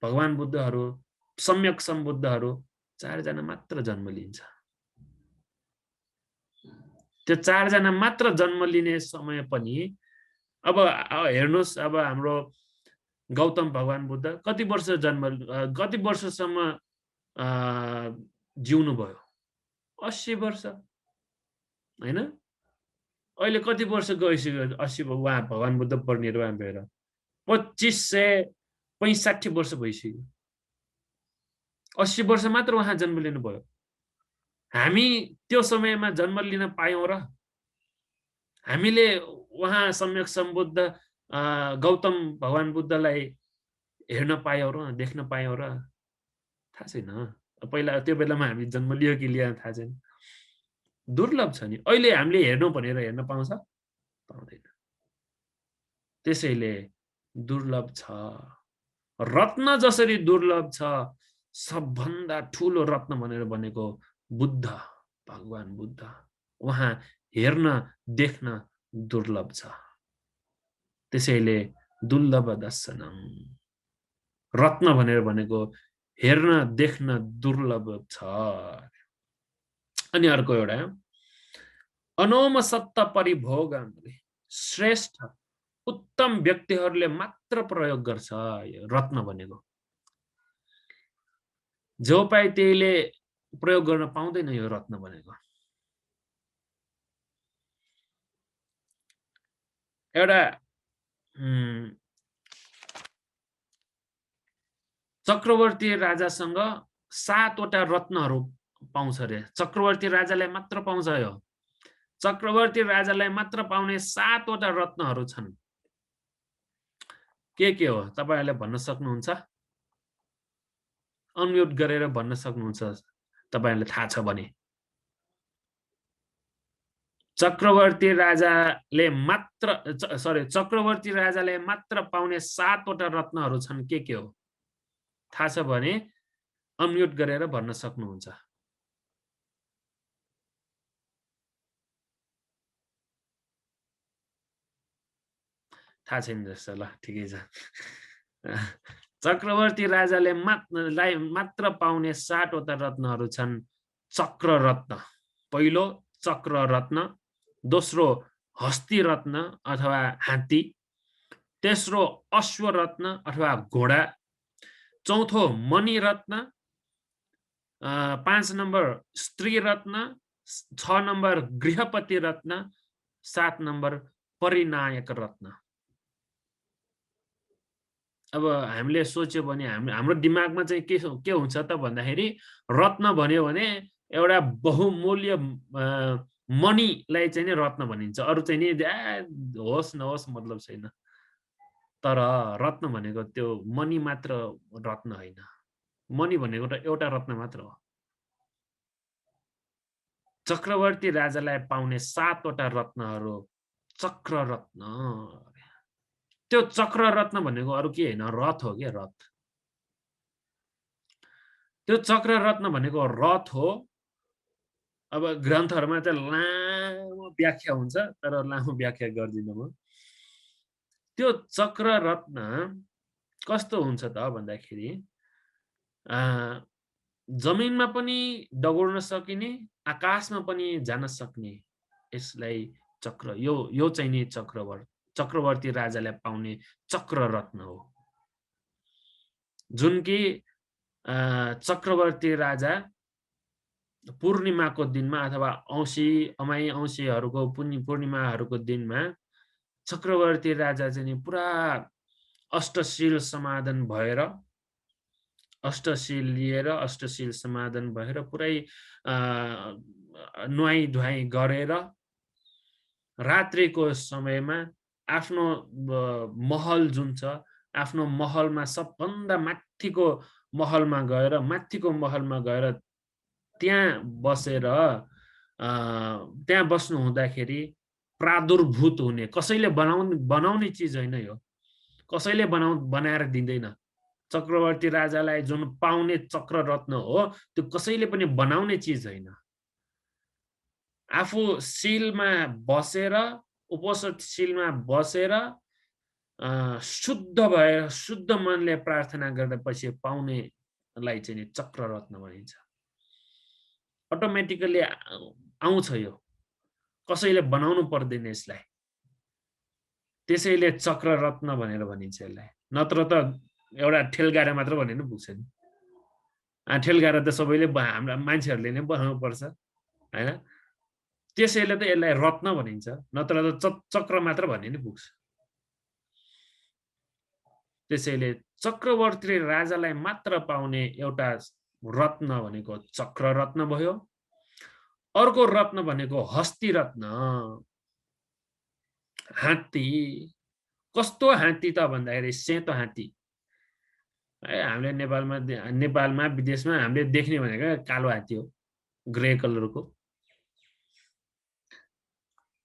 भगवान बुद्धहरू, सम्यक सम्बुद्धहरू 4 जना मात्र जन्म लिन्छ। त्यो 4 जना मात्र जन्म लिने समय पनि अब हेर्नुस्, अब हाम्रो गौतम भगवान बुद्ध कति वर्षसम्म जिउनु भयो? 80 वर्ष हैन? अहिले कति वर्ष गइसक्यो? 80 उहाँ भगवान बुद्ध परिनिर्वाण भएर 2565 वर्ष भइसक्यो। 80 वर्ष मात्र उहाँ जन्म लिनु भयो। हामी त्यो समयमा जन्म लिन पायौं र? हामीले उहाँ सम्यक सम्बुद्ध गौतम भगवान बुद्धलाई हेर्न पायौं र, देख्न पायौं र? थाहा छैन। पहिला त्यो बेलामा हामी जन्म लियो कि लिएन थाहा छैन। दुर्लभ छ नि। अहिले हामीले हेर्नु भनेर हेर्न पाउँछ? पाउँदैन। त्यसैले दुर्लभ छ। रत्न जसरी दुर्लभ छ, सबभन्दा ठुलो रत्न भनेर भनेको बुद्ध, भगवान बुद्ध। उहाँ हेर्न देख्न दुर्लभ छ। त्यसैले दुर्लभ दर्शनम, रत्न भनेर भनेको हेर्न देख्न दुर्लभ छ। अनि अर्को एउटा अनोम सत्त परिभोग, श्रेष्ठ उत्तम व्यक्तिहरूले मात्र प्रयोग गर्छ यो रत्न भनेको। जो पाए त्यहीले प्रयोग गर्न पाउँदैन यो रत्न भनेको। एउटा चक्रवर्ती राजासँग 7 वटा रत्नहरू पाउँछ रे। चक्रवर्ती राजालाई मात्र पाउँछ यो। चक्रवर्ती राजालाई मात्र पाउने 7 वटा रत्नहरू छन्। के हो तपाईहरुले भन्न सक्नुहुन्छ? अनम्युट गरेर भन्न सक्नुहुन्छ तपाईहरुले थाहा छ भने। चक्रवर्ती राजाले मात्र पाउने 7 वटा रत्नहरू छन्। के हो थाहा छ भने अनम्युट गरेर भन्न सक्नुहुन्छ। थाहा छैन जस्तो, ल ठिकै छ। चक्रवर्ती राजाले मात्र पाउने 7 वटा रत्नहरू छन्। चक्र रत्न, पहिलो चक्र रत्न, दोस्रो हस्ती रत्न अथवा हात्ती, तेस्रो अश्व रत्न अथवा घोडा, चौथो मणि रत्न, 5 नम्बर स्त्री रत्न, 6 नम्बर गृहपति रत्न, 7 नम्बर परिनायक रत्न। अब हामीले सोच्यो भने हाम्रो दिमागमा चाहिँ के हुन्छ त भन्दाखेरि रत्न भन्यो भने एउटा बहुमूल्य मणिलाई चाहिँ नि रत्न भनिन्छ। अरु चाहिँ नि होस् नहोस् मतलब छैन। तर रत्न भनेको त्यो मणि मात्र रत्न होइन। मणि भनेको त एउटा रत्न मात्र हो। चक्रवर्ती राजालाई पाउने 7 वटा रत्नहरू चक्र रत्न। त्यो चक्र रत्न भनेको अरु के हैन, रथ हो के, रथ। त्यो चक्र रत्न भनेको रथ हो। अब ग्रन्थहरुमा चाहिँ लामो व्याख्या हुन्छ, तर लामो व्याख्या गर्दिन म। त्यो चक्र रत्न कस्तो हुन्छ त भन्दाखेरि जमिनमा पनि दगुर्न सकिने, आकाशमा पनि जान सक्ने यसलाई चक्र यो चाहिँ नि चक्रवर्ती राजालाई पाउने चक्र रत्न हो, जुन कि चक्रवर्ती राजा पूर्णिमाको दिनमा अथवा अमाई औँसीहरूको पूर्णिमाहरूको दिनमा चक्रवर्ती राजा चाहिँ नि पुरा अष्टशील समाधान भएर अष्टशील लिएर अष्टशील समाधान भएर पुरै नुहाई धुवाई गरेर रात्रिको समयमा आफ्नो महल जुन छ आफ्नो महलमा सबभन्दा माथिको महलमा गएर त्यहाँ बसेर त्यहाँ बस्नु हुँदाखेरि प्रादुर्भूत हुने, कसैले बनाउने चिज होइन, यो कसैले बनाएर दिँदैन। चक्रवर्ती राजालाई जुन पाउने चक्र रत्न हो त्यो कसैले पनि बनाउने चिज होइन। आफू शीलमा बसेर उपस्थित शीलमा बसेर शुद्ध भएर शुद्ध मनले प्रार्थना गरेपछि पाउनेलाई चाहिँ चक्र रत्न भनिन्छ। अटोमेटिकली आउँछ, यो कसैले बनाउनु पर्दैन यसलाई, त्यसैले चक्र रत्न भनेर भनिन्छ यसलाई। नत्र त एउटा ठेलगाडा मात्र भने नि पुग्छ नि, ठेलगाडा त सबैले हाम्रा मान्छेहरूले नै बनाउनु पर्छ हैन, त्यसैले त यसलाई रत्न भनिन्छ, नत्र त चक्र मात्र भने नि पुग्छ। त्यसैले चक्रवर्ती राजालाई मात्र पाउने एउटा रत्न भनेको चक्र रत्न भयो। अर्को रत्न भनेको हस्ती रत्न, हात्ती। कस्तो हात्ती त भन्दाखेरि सेतो हात्ती। हामीले नेपालमा विदेशमा हामीले देख्ने भनेको कालो हात्ती हो, ग्रे कलरको।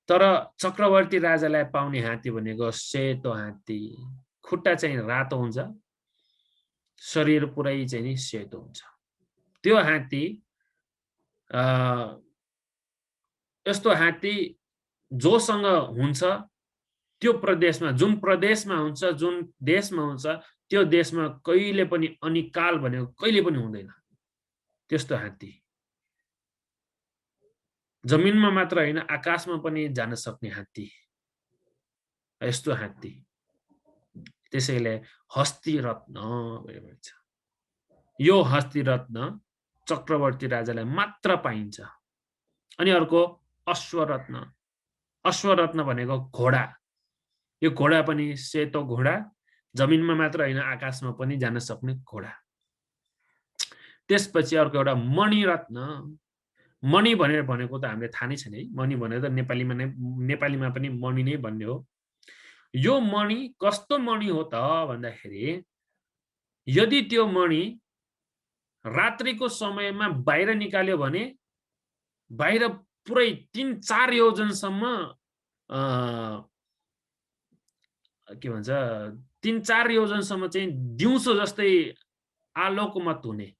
तर चक्रवर्ती राजालाई पाउने हात्ती भनेको सेतो हात्ती, खुट्टा चाहिँ रातो हुन्छ, शरीर पुरै चाहिँ नि सेतो हुन्छ। त्यो हात्ती यस्तो हात्ती जोसँग हुन्छ त्यो प्रदेशमा, जुन प्रदेशमा हुन्छ, जुन देशमा हुन्छ, त्यो देशमा कहिले पनि अनिकाल भनेको कहिले पनि हुँदैन। त्यस्तो हात्ती जमिनमा मात्र हैन आकाशमा पनि जान सक्ने हात्ती, यस्तो हात्ती। त्यसैले हस्ती रत्न भन्छ। यो हस्ती रत्न चक्रवर्ती राजालाई मात्र पाइन्छ। अनि अर्को अश्वरत्न। अश्वरत्न भनेको घोडा। यो घोडा पनि सेतो घोडा, जमिनमा मात्र हैन आकाशमा पनि जान सक्ने घोडा। त्यसपछि अर्को एउटा मणिरत्न। मणि भनेर भनेको त हामीले थाहा नै छैन है, मणि भनेर त नेपालीमा पनि मणि नै भन्ने हो। यो मणि कस्तो मणि हो त भन्दाखेरि यदि त्यो मणि रात्रिको समयमा बाहिर निकाल्यो भने बाहिर पुरै 3-4 योजनसम्म के भन्छ 3-4 योजनसम्म चाहिँ दिउँसो जस्तै आलोकमत हुने।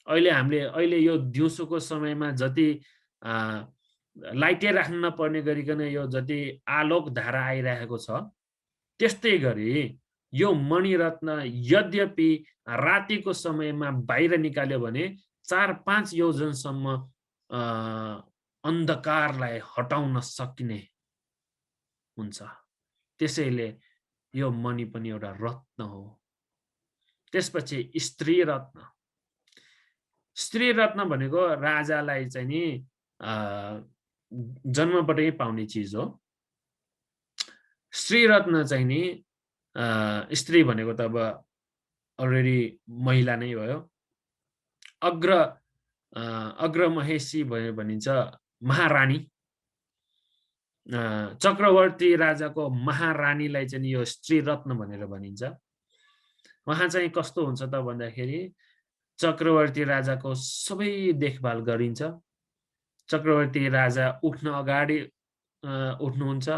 अहिले यो दिउँसोको समयमा जति लाइटे राख्न नपर्ने गरिकन यो जति आलोक धारा आइरहेको छ, त्यस्तै गरी यो मणिरत्न यद्यपि रातिको समयमा बाहिर निकाल्यो भने 4-5 योजनसम्म अन्धकारलाई हटाउन सक्ने हुन्छ। त्यसैले यो मणि पनि एउटा रत्न हो। त्यसपछि स्त्री रत्न। स्त्री रत्न भनेको राजालाई चाहिँ नि जन्मबाटै पाउने चिज हो। स्त्री रत्न चाहिँ नि स्त्री भनेको त अब अलरेडी महिला नै भयो। अग्रमहेशी भनिन्छ महारानी। चक्रवर्ती राजाको महारानीलाई चाहिँ यो स्त्री रत्न भनेर भनिन्छ। उहाँ चाहिँ कस्तो हुन्छ त भन्दाखेरि चक्रवर्ती राजाको सबै देखभाल गरिन्छ। चक्रवर्ती राजा उठ्न अगाडि उठ्नुहुन्छ,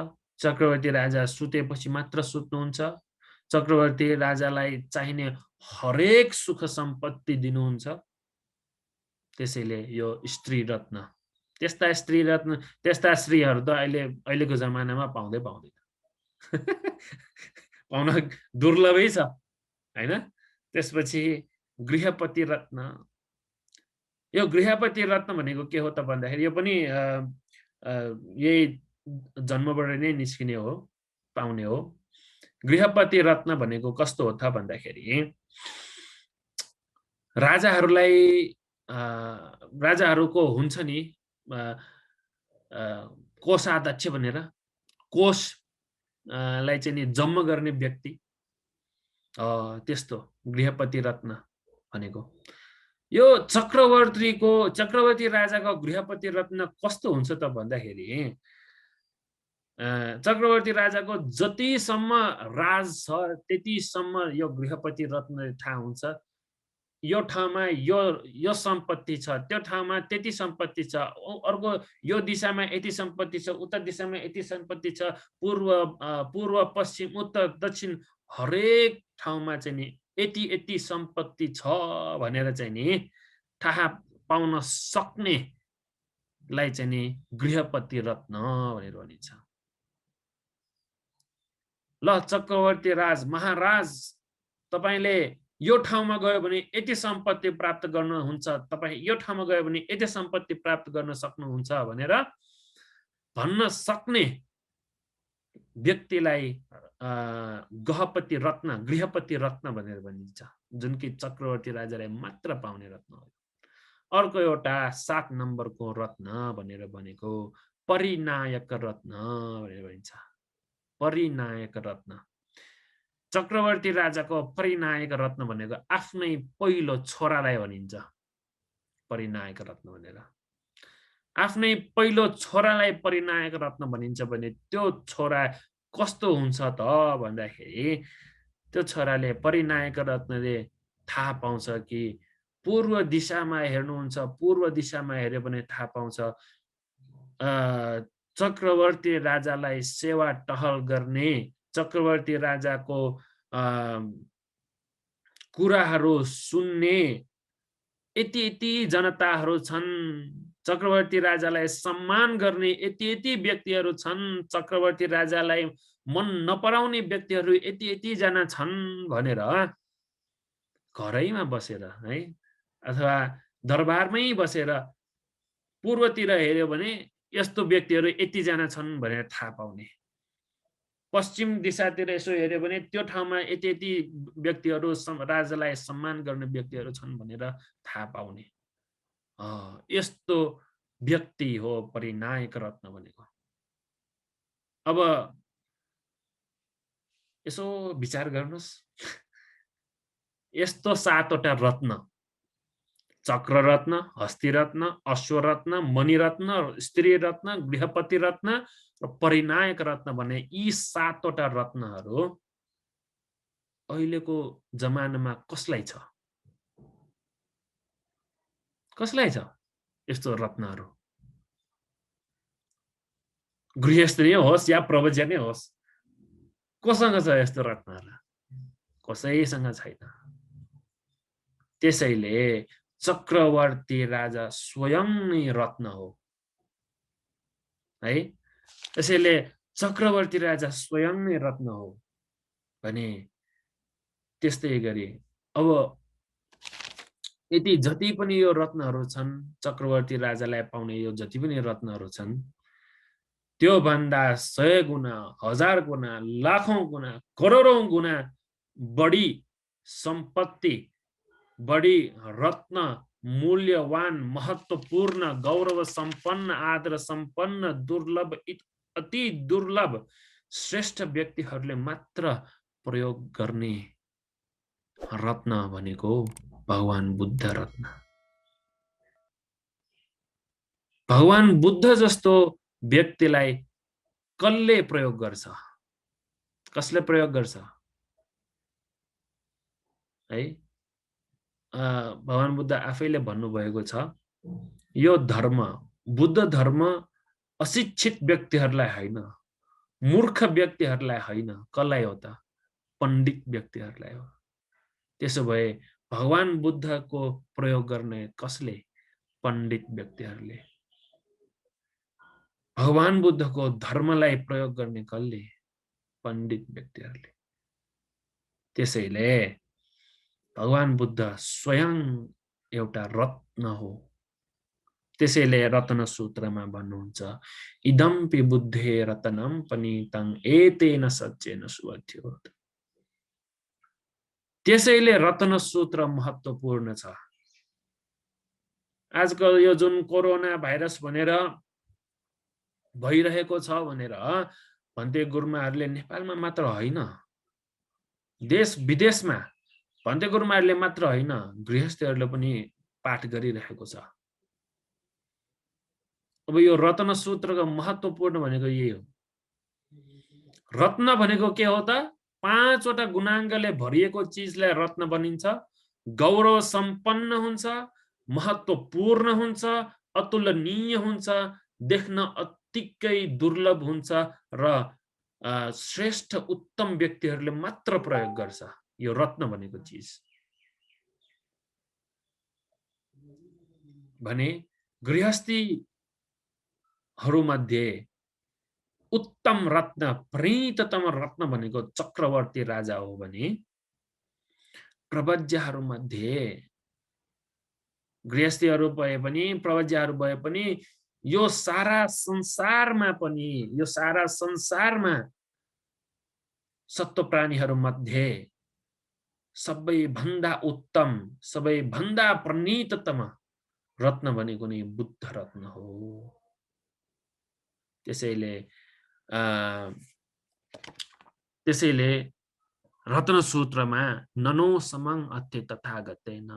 चक्रवर्ती राजा सुतेपछि मात्र सुत्नुहुन्छ, चक्रवर्ती राजालाई चाहिने हरेक सुख सम्पत्ति दिनुहुन्छ। त्यसैले यो स्त्री रत्न। त्यस्ता स्त्रीहरू त अहिलेको जमानामा पाउँदैन पाउन दुर्लभै छ हैन। त्यसपछि गृहपति रत्न। यो गृहपति रत्न भनेको के हो त भन्दाखेरि यो पनि यही जन्मबाट नै निस्किने हो, पाउने हो। गृहपति रत्न भनेको कस्तो हो त भन्दाखेरि राजाहरूको हुन्छ नि कोषाध्यक्ष भनेर, कोषलाई चाहिँ नि जम्मा गर्ने व्यक्ति, त्यस्तो गृहपति रत्न भनेको। यो चक्रवर्ती राजाको गृहपति रत्न कस्तो हुन्छ त भन्दाखेरि चक्रवर्ती राजाको जतिसम्म राज छ त्यतिसम्म यो गृहपति रत्न थाहा हुन्छ। यो ठाउँमा यो सम्पत्ति छ, त्यो ठाउँमा त्यति सम्पत्ति छ, अर्को यो दिशामा यति सम्पत्ति छ, उत्तर दिशामा यति सम्पत्ति छ, पूर्व पश्चिम उत्तर दक्षिण हरेक ठाउँमा चाहिँ नि यति सम्पत्ति छ भनेर चाहिँ नि थाहा पाउन सक्नेलाई चाहिँ नि गृहपति रत्न भनेर भनिन्छ। ल चक्रवर्ती राज महाराज तपाईले यो ठाउँमा गयो भने यति सम्पत्ति प्राप्त गर्नुहुन्छ, तपाई यो ठाउँमा गयो भने यति सम्पत्ति प्राप्त गर्न सक्नुहुन्छ भनेर भन्न सक्ने व्यक्तिलाई गृहपति रत्न भनेर भनिन्छ, जुन कि चक्रवर्ती राजालाई मात्र पाउने रत्न हो। अर्को एउटा 7 नम्बरको रत्न भनेर भनेको परिनायक रत्न भनेर भनिन्छ। परिनायक रत्न, चक्रवर्ती राजाको परिनायक रत्न भनेको आफ्नै पहिलो छोरालाई भनिन्छ परिनायक रत्न भनेर। आफ्नै पहिलो छोरालाई परिनायक रत्न भनिन्छ भने त्यो छोरा कस्तो हुन्छ त भन्दाखेरि त्यो छोराले परिनायक रत्नले थाहा पाउँछ कि पूर्व दिशामा हेर्नुहुन्छ, पूर्व दिशामा हेर्यो भने थाहा पाउँछ चक्रवर्ती राजालाई सेवा टहल गर्ने, चक्रवर्ती राजाको कुराहरू सुन्ने यति जनताहरू छन्, चक्रवर्ती राजालाई सम्मान गर्ने यति व्यक्तिहरू छन्, चक्रवर्ती राजालाई मन नपराउने व्यक्तिहरू यति जना छन् भनेर घरैमा बसेर है अथवा दरबारमै बसेर पूर्वतिर हेर्यो भने यस्तो व्यक्तिहरू यति जना छन् भनेर थाहा पाउने, पश्चिम दिशातिर यसो हेर्यो भने त्यो ठाउँमा यति व्यक्तिहरू राजालाई सम्मान गर्ने व्यक्तिहरू छन् भनेर थाहा पाउने यस्तो व्यक्ति हो परिनायक रत्न भनेको। अब यसो विचार गर्नुस्, यस्तो 7 वटा रत्न, चक्र रत्न, हस्ती रत्न, अश्व रत्न, मणिरत्न, स्त्री रत्न, गृहपति रत्न र परिनायक रत्न भन्ने यी 7 वटा रत्नहरू अहिलेको जमानामा कसलाई छ? कसलाई छ यस्तो रत्नहरू? गृहस्थ नै होस् या प्रवज्य नै होस्, कोसँग छ यस्तो रत्नहरू? कसैसँग छैन। त्यसैले चक्रवर्ती राजा स्वयं नै रत्न हो है। त्यसैले चक्रवर्ती राजा स्वयं नै रत्न हो भने त्यस्तै गरी अब यति जति पनि यो रत्नहरू छन्, चक्रवर्ती राजालाई पाउने यो जति पनि रत्नहरू छन्, त्यो भन्दा 100 गुना, 1000 गुना, लाखौं गुना, करोडौं गुना बढी सम्पत्ति, बढी रत्न, मूल्यवान, महत्वपूर्ण, गौरव सम्पन्न, आदर सम्पन्न, दुर्लभ, अति दुर्लभ, श्रेष्ठ व्यक्तिहरूले मात्र प्रयोग गर्ने रत्न भनेको भगवान बुद्ध रत्न। भगवान बुद्ध जस्तो व्यक्तिलाई कसले प्रयोग गर्छ? कसले प्रयोग गर्छ है? भगवान बुद्ध आफैले भन्नुभएको छ, यो धर्म, बुद्ध धर्म अशिक्षित व्यक्तिहरूलाई हैन, मूर्ख व्यक्तिहरूलाई हैन, कसलाई हो त? पण्डित व्यक्तिहरूलाई हो। त्यसो भए भगवान बुद्धको प्रयोग गर्ने कसले? पण्डित व्यक्तिहरूले। भगवान बुद्धको धर्मलाई प्रयोग गर्ने कसले? पण्डित व्यक्तिहरूले। त्यसैले भगवान बुद्ध स्वयं एउटा रत्न हो। त्यसैले रत्न सूत्रमा भन्नुहुन्छ इदम्पि बुद्धे रत्नम पनीतं एतेन सच्चेन सुवथ्यो। त्यसैले रत्न सूत्र महत्त्वपूर्ण छ। आजकल यो जुन कोरोना भाइरस भनेर भइरहेको छ भनेर भन्ते गुरुमाहरूले नेपालमा मात्र होइन, देश विदेशमा भन्ते गुरुमाहरूले मात्र होइन, गृहस्थीहरूले पनि पाठ गरिरहेको छ। अब यो रत्न सूत्रको महत्त्वपूर्ण भनेको यही हो। रत्न भनेको के हो त? 5 वटा गुणाङ्गले भरिएको चिजलाई रत्न बनिन्छ। गौरव सम्पन्न हुन्छ, महत्त्वपूर्ण हुन्छ, अतुलनीय हुन्छ, देख्न अतिकै दुर्लभ हुन्छ र श्रेष्ठ उत्तम व्यक्तिहरूले मात्र प्रयोग गर्छ यो रत्न भनेको चिज। भने गृहस्थीहरूमध्ये उत्तम रत्न, प्रणीततम रत्न भनेको चक्रवर्ती राजा हो भने प्रवज्यहरूमध्ये गृहस्थीहरू भए पनि प्रवज्यहरू भए पनि यो सारा संसारमा सत्व प्राणीहरूमध्ये सबैभन्दा उत्तम, सबैभन्दा प्रणीततम रत्न भनेको नै बुद्ध रत्न हो। त्यसैले रत्न सूत्रमा ननो समं अत्य तथागतेन,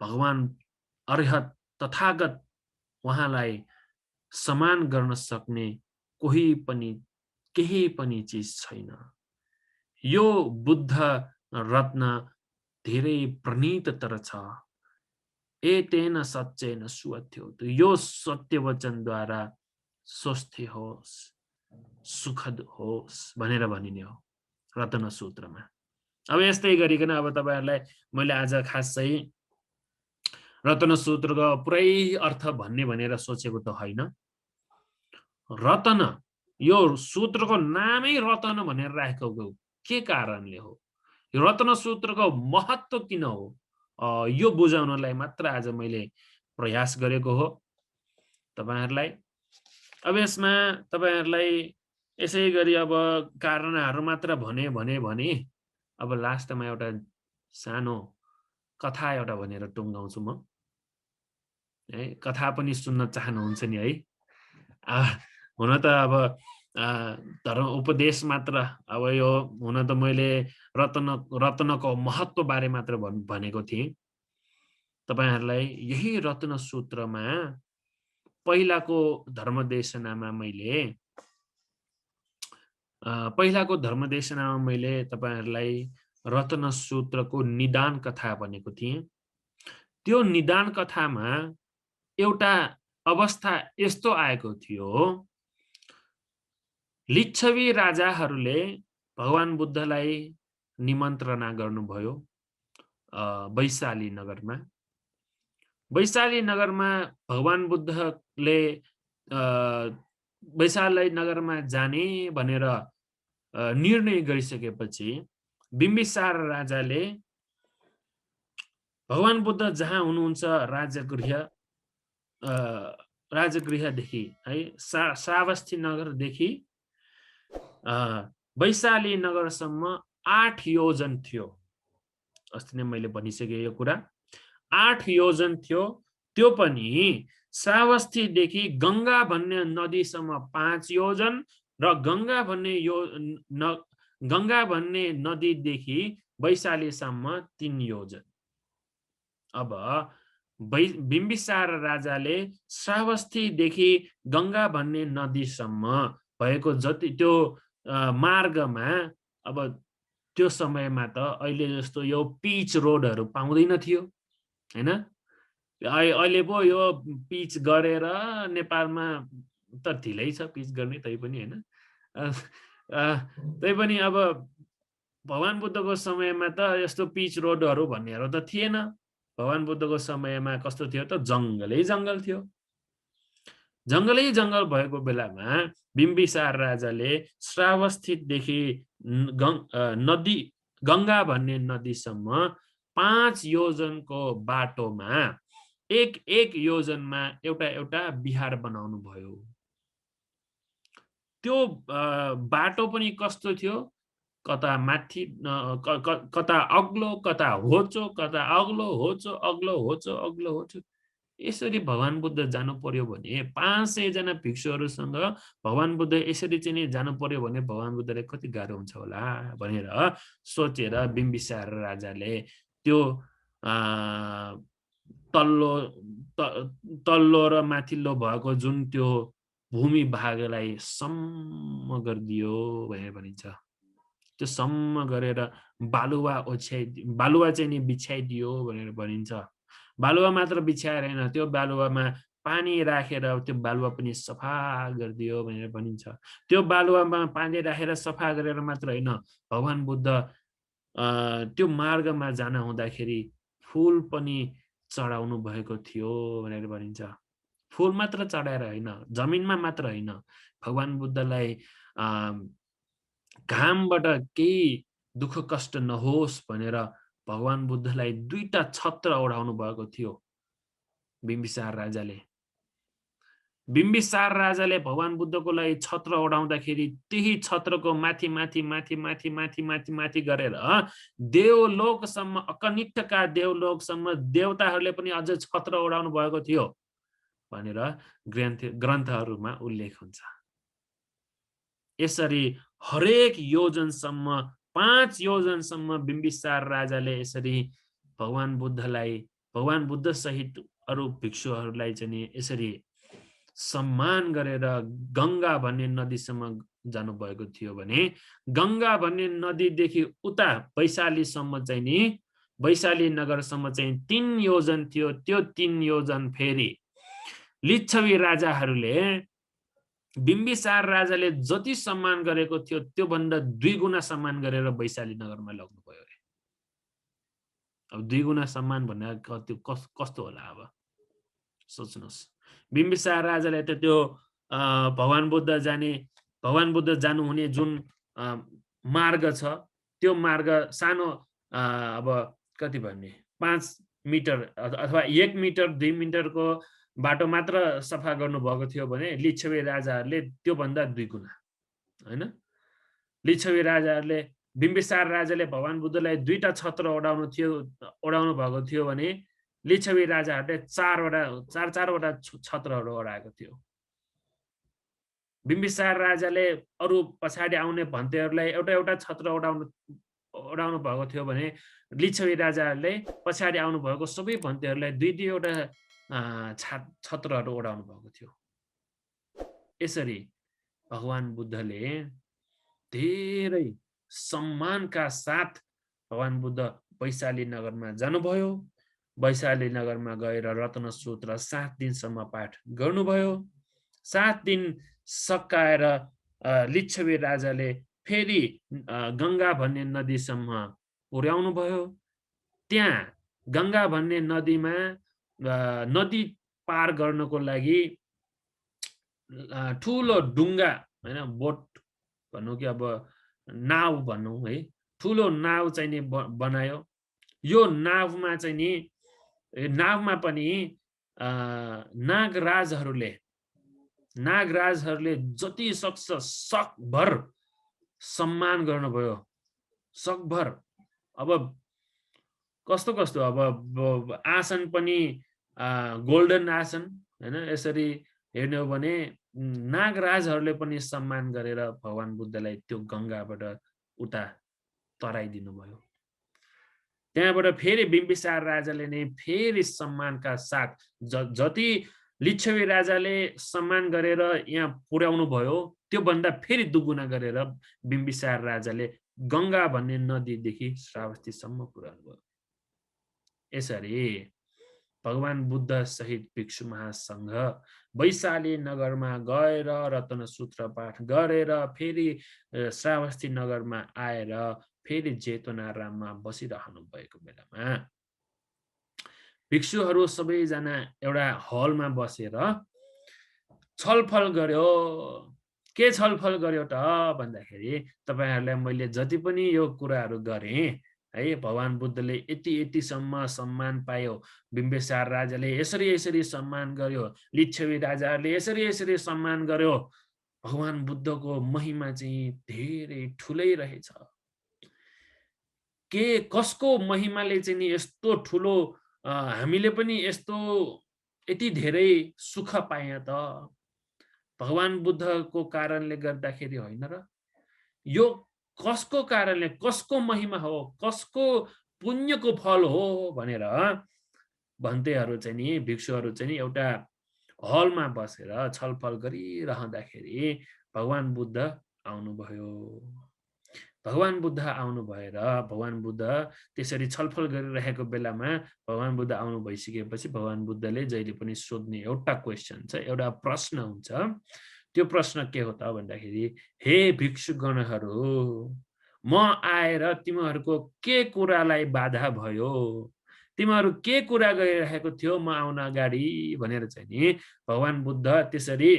भगवान अरिहत तथागत उहाँलाई समान गर्न सक्ने केही पनि चिज छैन। यो बुद्ध रत्न धेरै प्रणीततर छ। एतेन सच्चेन सुवथ्यो, यो सत्य वचनद्वारा स्वस्थ होस्, सुखद होस् भनेर भनिने हो रत्न सूत्रमा। अब यस्तै गरिकन अब तपाईहरुलाई मैले आज खास चाहिँ रत्न सूत्रको पुरै अर्थ भन्ने भनेर सोचेको त होइन। रत्न, यो सूत्रको नामै रत्न भनेर राखेको के कारणले हो, यो रत्न सूत्रको महत्त्व किन हो, यो बुझाउनलाई मात्र आज मैले प्रयास गरेको हो तपाईहरुलाई। अब यसमा तपाईहरुलाई यसै गरी अब कारणहरु मात्र भने अब लास्टमा एउटा सानो कथा एउटा भनेर टुङ्गाउँछु म है। कथा पनि सुन्न चाहनुहुन्छ नि है? हुन त अब धर्म उपदेश मात्र, अब यो हुन त मैले रत्नको महत्त्व बारे मात्र भनेको थिएँ तपाईहरुलाई। यही रत्न सूत्रमा पहिलाको धर्मदेशनामा मैले तपाईहरुलाई रत्न सूत्रको निदान कथा भनेको थिएँ। त्यो निदान कथामा एउटा अवस्था यस्तो आएको थियो, लिच्छवी राजाहरूले भगवान बुद्धलाई निमन्त्रणा गर्नुभयो वैशाली नगरमा। वैशाली नगरमा भगवान बुद्धले वैशाली नगरमा जाने भनेर निर्णय गरिसकेपछि बिम्बिसार राजाले भगवान बुद्ध जहाँ हुनुहुन्छ राजगृहदेखि है, श्रावस्ती नगरदेखि वैशाली नगरसम्म 8 योजन थियो। अस्ति नै मैले भनिसकेँ यो कुरा। 8 योजन थियो। त्यो पनि श्रावस्तीदेखि गंगा भन्ने नदीसम्म 5 योजन र गंगा भन्ने नदीदेखि वैशालीसम्म 3 योजन। अब बिम्बिसार राजाले श्रावस्तीदेखि गंगा भन्ने नदीसम्म भएको जति त्यो मार्गमा, अब त्यो समयमा त अहिले जस्तो यो पिच रोडहरू पाउँदैन थियो हैन। अहिले पो यो पिच गरेर नेपालमा त ढिलै छ पिच गर्ने, तैपनि हैन। तैपनि अब भगवान बुद्धको समयमा त यस्तो पिच रोडहरू भन्नेहरू त थिएन। भगवान बुद्धको समयमा कस्तो थियो त, जंगलै जंगल थियो। जंगलै जंगल भएको बेलामा बिम्बिसार राजाले श्रावस्तीदेखि गंगा भन्ने नदीसम्म 5 योजनको बाटोमा एक योजनमा एउटा बिहार बनाउनु भयो। त्यो बाटो पनि कस्तो थियो, कता माथि कता अग्लो कता होचो, कता अग्लो होचो अग्लो होचो अग्लो होचो। यसरी भगवान बुद्ध जानु पर्यो भने 500 जना भिक्षुहरूसँग भगवान बुद्ध यसरी चाहिँ नि जानु पर्यो भने भगवान बुद्धले कति गाह्रो हुन्छ होला भनेर सोचेर बिम्बिसार राजाले त्यो तल्लो र माथिल्लो भएको जुन त्यो भूमि भागलाई सम्म गरिदियो भनेर भनिन्छ। त्यो सम्म गरेर बालुवा चाहिँ नि बिछ्याइदियो भनेर भनिन्छ। बालुवा मात्र बिछ्याएर हैन, त्यो बालुवामा पानी राखेर त्यो बालुवा पनि सफा गरिदियो भनेर भनिन्छ। त्यो बालुवामा पानी राखेर सफा गरेर मात्र हैन, भगवान बुद्ध त्यो मार्गमा जान हुँदाखेरि फूल पनि चढाउनु भएको थियो भनेर भनिन्छ। फूल मात्र चढाएर हैन, जमिनमा मात्र हैन, भगवान बुद्धलाई घामबाट केही दुःख कष्ट नहोस् भनेर भगवान बुद्धलाई 2टा छत्र ओढाउनु भएको थियो बिम्बिसार राजाले। बिम्बिसार राजाले भगवान बुद्धको लागि छत्र ओढाउँदाखेरि त्यही छत्रको माथि माथि माथि माथि माथि माथि माथि गरेर देवलोकसम्म, अकनिष्ठका देवलोकसम्म देवताहरूले पनि अझ छत्र ओढाउनु भएको थियो भनेर ग्रन्थहरूमा उल्लेख हुन्छ। यसरी हरेक योजनसम्म 5 योजनसम्म बिम्बिसार राजाले यसरी भगवान बुद्ध सहित अरु भिक्षुहरूलाई चाहिँ यसरी सम्मान गरेर गंगा भन्ने नदीसम्म जानु भएको थियो भने गंगा भन्ने नदीदेखि उता वैशालीसम्म चाहिँ नि वैशाली नगरसम्म चाहिँ 3 योजन थियो। त्यो 3 योजन फेरि लिच्छवी राजाहरूले बिम्बिसार राजाले जति सम्मान गरेको थियो त्यो भन्दा 2 गुणा सम्मान गरेर वैशाली नगरमा लग्नु भयो रे। अब 2 गुणा सम्मान भन्ने कस्तो होला अब सोच्नुस्। बिम्बिसार राजाले त त्यो भगवान बुद्ध जानु हुने जुन मार्ग छ त्यो मार्ग सानो अब कति भन्ने 5 मिटर अथवा 1 मिटर 2 मिटरको बाटो मात्र सफा गर्नु भएको थियो भने लिच्छवी राजाहरूले त्यो भन्दा 2 गुणा हैन। लिच्छवी राजाहरूले बिम्बिसार राजाले भगवान बुद्धलाई 2टा छत्र ओढाउनु भएको थियो भने लिच्छवी राजाहरूले 4वटा छत्रहरू ओढाएको थियो। बिम्बिसार राजाले अरु पछाडी आउने भन्तेहरूलाई एउटा छत्र ओढाउनु भएको थियो भने लिच्छवी राजाहरूले पछाडी आउनु भएको सबै भन्तेहरूलाई 2-2वटा छत्रहरू ओढाउनु भएको थियो। यसरी भगवान बुद्धले धेरै सम्मानका साथ भगवान बुद्ध वैशाली नगरमा जानुभयो। वैशाली नगरमा गएर रत्नसूत्र 7 दिनसम्म पाठ गर्नुभयो। 7 दिन सकाएर लिच्छवी राजाले फेरि गंगा भन्ने नदीसम्म पुर्याउनु भयो। त्यहाँ गंगा भन्ने नदीमा नदी पार गर्नको लागि ठूलो डुङ्गा हैन, बोट भन्नु कि अब नाव भन्नु है, ठूलो नाव चाहिँ नि बनायो। यो नावमा चाहिँ नि नावमा पनि नागराजहरूले जति सक्छ सकभर सम्मान गर्नुभयो। सकभर अब कस्तो अब आसन पनि गोल्डन आसन हैन। यसरी हेर्ने हो भने नागराजहरूले पनि सम्मान गरेर भगवान बुद्धलाई त्यो गंगाबाट उता तराइदिनु भयो। त्यहाँबाट फेरि बिम्बिसार राजाले नै फेरि सम्मानका साथ जति लिच्छवी राजाले सम्मान गरेर यहाँ पुर्याउनु भयो त्यो भन्दा फेरि 2 गुणा गरेर बिम्बिसार राजाले गंगा भन्ने नदीदेखि श्रावस्तीसम्म पुर्याउनु भयो। यसरी भगवान बुद्ध सहित भिक्षु महासंघ वैशाली नगरमा गएर रत्नसूत्र पाठ गरेर फेरि श्रावस्ती नगरमा आएर फेरि जेतवनाराममा बसिरहनु भएको बेलामा भिक्षुहरू सबैजना एउटा हलमा बसेर छलफल गर्यो। के छलफल गर्यो त भन्दाखेरि तपाईहरुलाई मैले जति पनि यो कुराहरू गरे है भगवान बुद्धले यतिसम्म सम्मान पायो बिम्बिसार राजाले यसरी सम्मान गर्यो लिच्छवी राजाहरूले यसरी सम्मान गर्यो भगवान बुद्धको महिमा चाहिँ धेरै ठुलै रहेछ के कसको महिमाले चाहिँ नि यस्तो ठुलो हामीले पनि यस्तो यति धेरै सुख पाए त भगवान बुद्धको कारणले गर्दाखेरि होइन र यो कसको कारणले कसको महिमा हो कसको पुण्यको फल हो भनेर भन्तेहरू चाहिँ नि भिक्षुहरू चाहिँ नि एउटा हलमा बसेर छलफल गरिरहँदाखेरि भगवान बुद्ध आउनुभयो भगवान बुद्ध आउनु भएर भगवान बुद्ध त्यसरी छलफल गरिरहेको बेलामा भगवान बुद्ध आउनु भइसकेपछि भगवान बुद्धले जहिले पनि सोध्ने एउटा क्वेशन छ एउटा प्रश्न हुन्छ त्यो प्रश्न के हो त भन्दाखेरि हे भिक्षुगणहरू म आएर तिमीहरूको के कुरालाई बाधा भयो तिमीहरू के कुरा गरिरहेको थियो म आउन अगाडि भनेर चाहिँ नि भगवान बुद्ध त्यसरी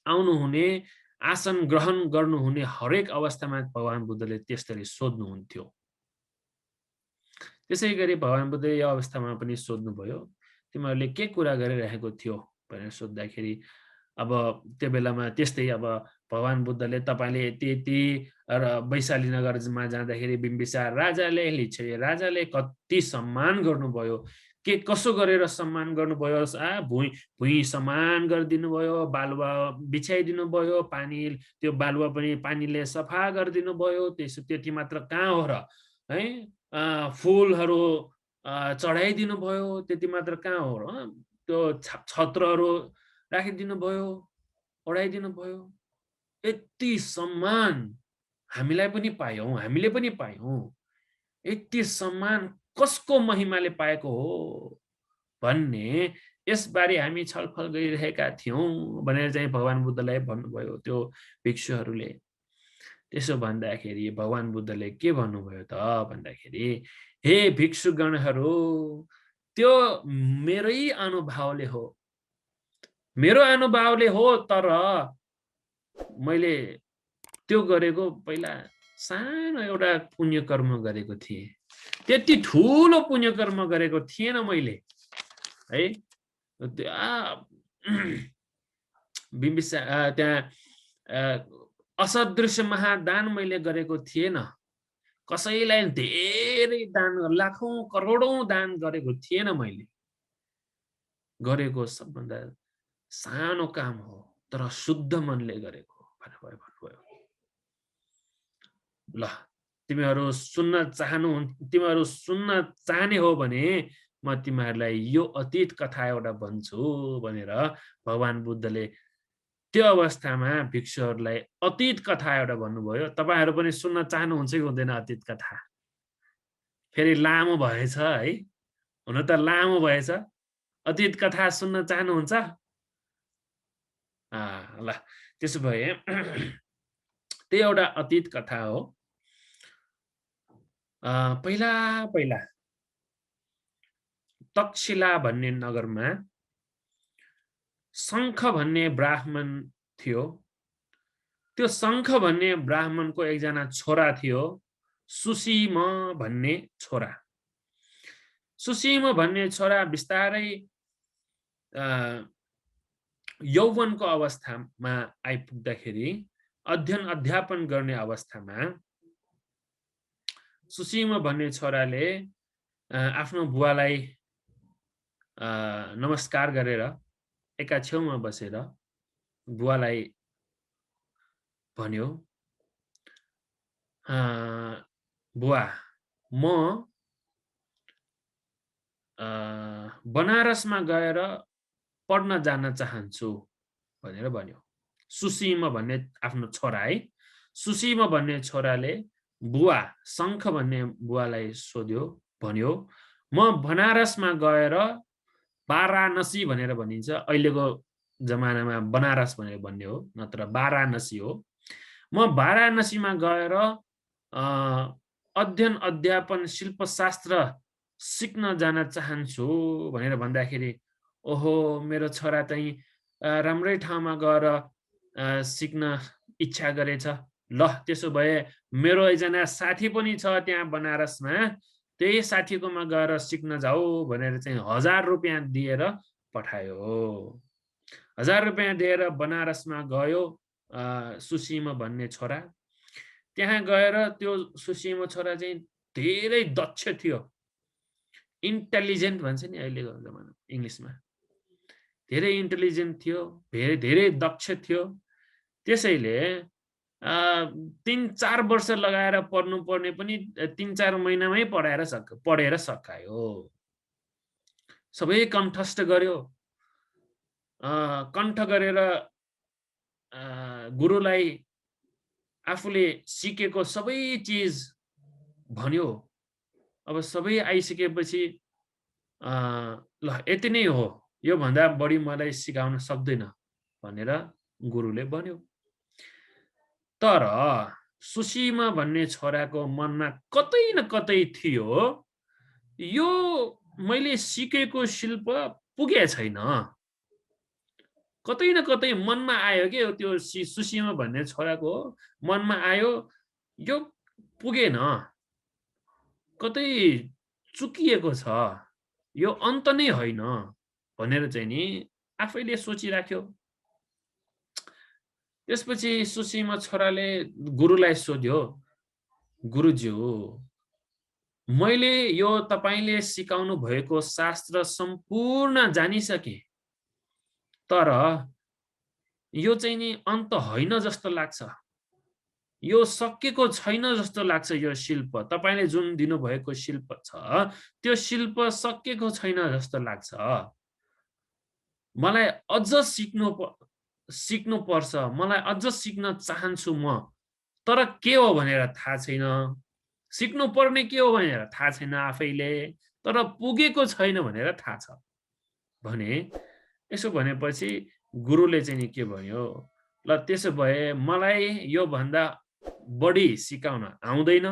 आउनुहुने आसन ग्रहण गर्नुहुने हरेक अवस्थामा भगवान बुद्धले त्यसरी सोध्नुहुन्थ्यो त्यसैगरी भगवान बुद्धले यो अवस्थामा पनि सोध्नुभयो तिमीहरूले के कुरा गरिरहेको थियो भनेर सोध्दाखेरि अब त्यो बेलामा त्यस्तै अब भगवान बुद्धले तपाईले यति र वैशाली नगरमा जाँदाखेरि बिम्बिसार राजाले लिच्छवी राजाले कति सम्मान गर्नुभयो के कसो गरेर सम्मान गर्नुभयो भुइँ सम्मान गरिदिनु भयो बालुवा बिछाइदिनु भयो पानी त्यो बालुवा पनि पानीले सफा गरिदिनु भयो त्यति मात्र कहाँ हो र है फुलहरू चढाइदिनु भयो त्यति मात्र कहाँ हो र त्यो छत्रहरू राखिदिनु भयो ओढाइदिनु भयो यति सम्मान हामीले पनि पायौं यति सम्मान कसको महिमाले पाएको हो भन्ने यसबारे हामी छलफल गरिरहेका थियौं भनेर चाहिँ भगवान बुद्धलाई भन्नुभयो त्यो भिक्षुहरूले त्यसो भन्दाखेरि भगवान बुद्धले के भन्नुभयो त भन्दाखेरि हे भिक्षुगणहरू त्यो मेरै अनुभवले हो तर मैले त्यो गरेको पहिला सानो एउटा पुण्य कर्म गरेको थिएँ त्यति ठुलो पुण्य कर्म गरेको थिएन मैले है बिम्बिसार त्यहाँ असदृश्य महादान मैले गरेको थिएन कसैलाई धेरै दान लाखौं करोडौं दान गरेको थिएन मैले गरेको सबभन्दा सानो काम हो तर शुद्ध मनले गरेको भन्नुभयो ल तिमीहरू सुन्न चाहने हो भने म तिमीहरूलाई यो अतीत कथा एउटा भन्छु भनेर भगवान बुद्धले त्यो अवस्थामा भिक्षुहरूलाई अतीत कथा एउटा भन्नुभयो तपाईहरु पनि सुन्न चाहनुहुन्छ कि हुँदैन अतीत कथा फेरि लामो भएछ है हुन त लामो भएछ अतीत कथा सुन्न चाहनुहुन्छ ल त्यसो भए त्यो एउटा अतीत कथा हो पहिला तक्षशिला भन्ने नगरमा शंख भन्ने ब्राह्मण थियो त्यो शंख भन्ने ब्राह्मणको एकजना छोरा थियो सुसीम भन्ने छोरा सुसीम भन्ने छोरा बिस्तारै यौवनको अवस्थामा आइपुग्दाखेरि अध्ययन अध्यापन गर्ने अवस्थामा सुसीम भन्ने छोराले आफ्नो बुवालाई नमस्कार गरेर एका छेउमा बसेर बुवालाई भन्यो बुवा म बनारसमा गएर पढ्न जान चाहन्छु भनेर भन्यो सुसीम भन्ने आफ्नो छोरा है सुसीम भन्ने छोराले बुवा शंख भन्ने बुवालाई सोध्यो भन्यो म बनारसमा गएर वाराणसी भनेर भनिन्छ अहिलेको जमानामा बनारस भनेर भन्ने हो नत्र वाराणसी हो म वाराणसीमा गएर अध्ययन अध्यापन शिल्पशास्त्र सिक्न जान चाहन्छु भनेर भन्दाखेरि ओहो मेरो छोरा चाहिँ राम्रै ठाउँमा गएर सिक्न इच्छा गरेछ ल त्यसो भए मेरो एकजना साथी पनि छ त्यहाँ बनारसमा, त्यही साथीकोमा गएर सिक्न जाऊ भनेर चाहिँ 1000 रुपियाँ दिएर पठायो। 1000 रुपियाँ दिएर बनारसमा गयो सुसीम भन्ने छोरा। त्यहाँ गएर त्यो सुसीम छोरा चाहिँ धेरै दक्ष थियो, इन्टेलिजेन्ट भन्छ नि अहिलेको जमाना इङ्ग्लिसमा, धेरै इन्टेलिजेन्ट थियो, धेरै दक्ष थियो। त्यसैले 3-4 वर्ष लगाएर पढ्नु पर्ने पनि 3-4 महिनामै पढेर सकायो। सबै कण्ठस्थ गर्यो। कण्ठ गरेर गुरुलाई आफूले सिकेको सबै चिज भन्यो। अब सबै आइसकेपछि ल यति नै हो, यो भन्दा बढी मलाई सिकाउन सक्दैन भनेर गुरुले भन्यो। तर सुसीमा भन्ने छोराको मनमा कतै न कतै थियो, यो मैले सिकेको शिल्प पुगे छैन। कतै न कतै मनमा आयो के त्यो सुसीमा भन्ने छोराको मनमा आयो, यो पुगेन, कतै चुकिएको छ, यो अन्त नै होइन भनेर चाहिँ नि आफैले सोचिराख्यो। त्यसपछि सुसीमा छोराले गुरुलाई सोध्यो, गुरुज्यू मैले यो तपाईले सिकाउनु भएको शास्त्र सम्पूर्ण जानिसके, तर यो चाहिँ नि अन्त होइन जस्तो लाग्छ, यो सकेको छैन जस्तो लाग्छ। यो शिल्प तपाईले जुन दिनुभएको शिल्प छ त्यो शिल्प सकेको छैन जस्तो लाग्छ। मलाई अझ सिक्नु पर्छ, मलाई अझ सिक्न चाहन्छु म, तर के हो भनेर थाहा छैन। सिक्नु पर्ने के हो भनेर थाहा छैन आफैले, तर पुगेको छैन भनेर थाहा छ भने। यसो भनेपछि गुरुले चाहिँ नि के भन्यो, ल त्यसो भए मलाई यो भन्दा बढी सिकाउन आउँदैन,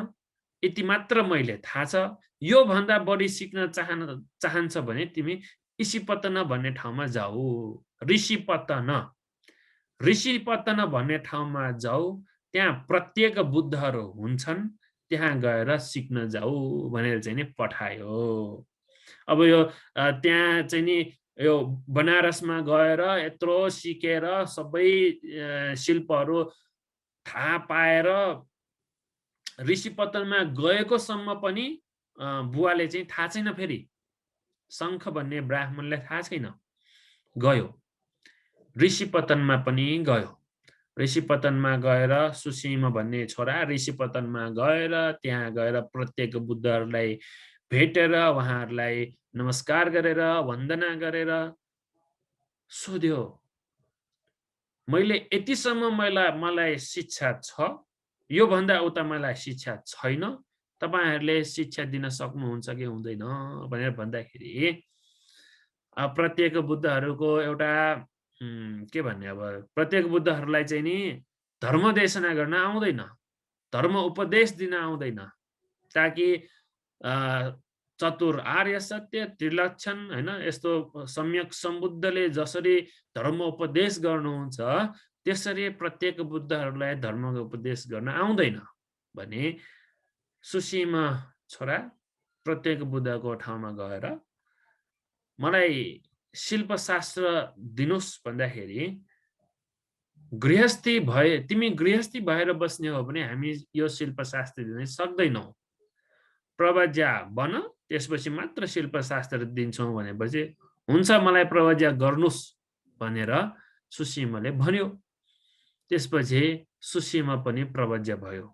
यति मात्र मैले थाहा छ। यो भन्दा बढी सिक्न चाहन्छ भने तिमी ऋषिपतन भन्ने ठाउँमा जाऊ। ऋषिपतन भन्ने ठाउँमा जाऊ, त्यहाँ प्रत्येक बुद्धहरू हुन्छन्, त्यहाँ गएर सिक्न जाऊ भनेर चाहिँ नि पठायो। अब यो त्यहाँ चाहिँ नि यो बनारसमा गएर यत्रो सिकेर सबै शिल्पहरू थाहा पाएर ऋषिपतनमा गएकोसम्म पनि बुवाले चाहिँ थाहा छैन, फेरि शङ्ख भन्ने ब्राह्मणलाई थाहा छैन। गयो ऋषिपतनमा पनि गयो। ऋषिपतनमा गएर सुसीम भन्ने छोरा ऋषिपतनमा गएर त्यहाँ गएर प्रत्येक बुद्धहरूलाई भेटेर उहाँहरूलाई नमस्कार गरेर वन्दना गरेर सोध्यो, मैले यतिसम्म मलाई शिक्षा छ, यो भन्दा उता मलाई शिक्षा छैन, तपाईहरुले शिक्षा दिन सक्नुहुन्छ कि हुँदैन भनेर भन्दाखेरि प्रत्येक बुद्धहरूको एउटा के भन्ने, अब प्रत्येक बुद्धहरूलाई चाहिँ नि धर्म देशना गर्न आउँदैन, धर्म उपदेश दिन आउँदैन, ताकि चतुर आर्य सत्य त्रिलक्षण हैन यस्तो सम्यक सम्बुद्धले जसरी धर्म उपदेश गर्नुहुन्छ त्यसरी प्रत्येक बुद्धहरूलाई धर्म उपदेश गर्न आउँदैन भने सुसीमा छोरा प्रत्येक बुद्धको ठाउँमा गएर मलाई शिल्पशास्त्र दिनुस् भन्दाखेरि गृहस्थी भए, तिमी गृहस्थी भएर बस्ने हो भने हामी यो शिल्पशास्त्र दिन सक्दैनौ, प्रवज्या बन त्यसपछि मात्र शिल्पशास्त्र दिन्छौं भनेपछि हुन्छ मलाई प्रवज्या गर्नुस् भनेर सुसीमाले भन्यो। त्यसपछि सुसीमा पनि प्रवज्या भयो।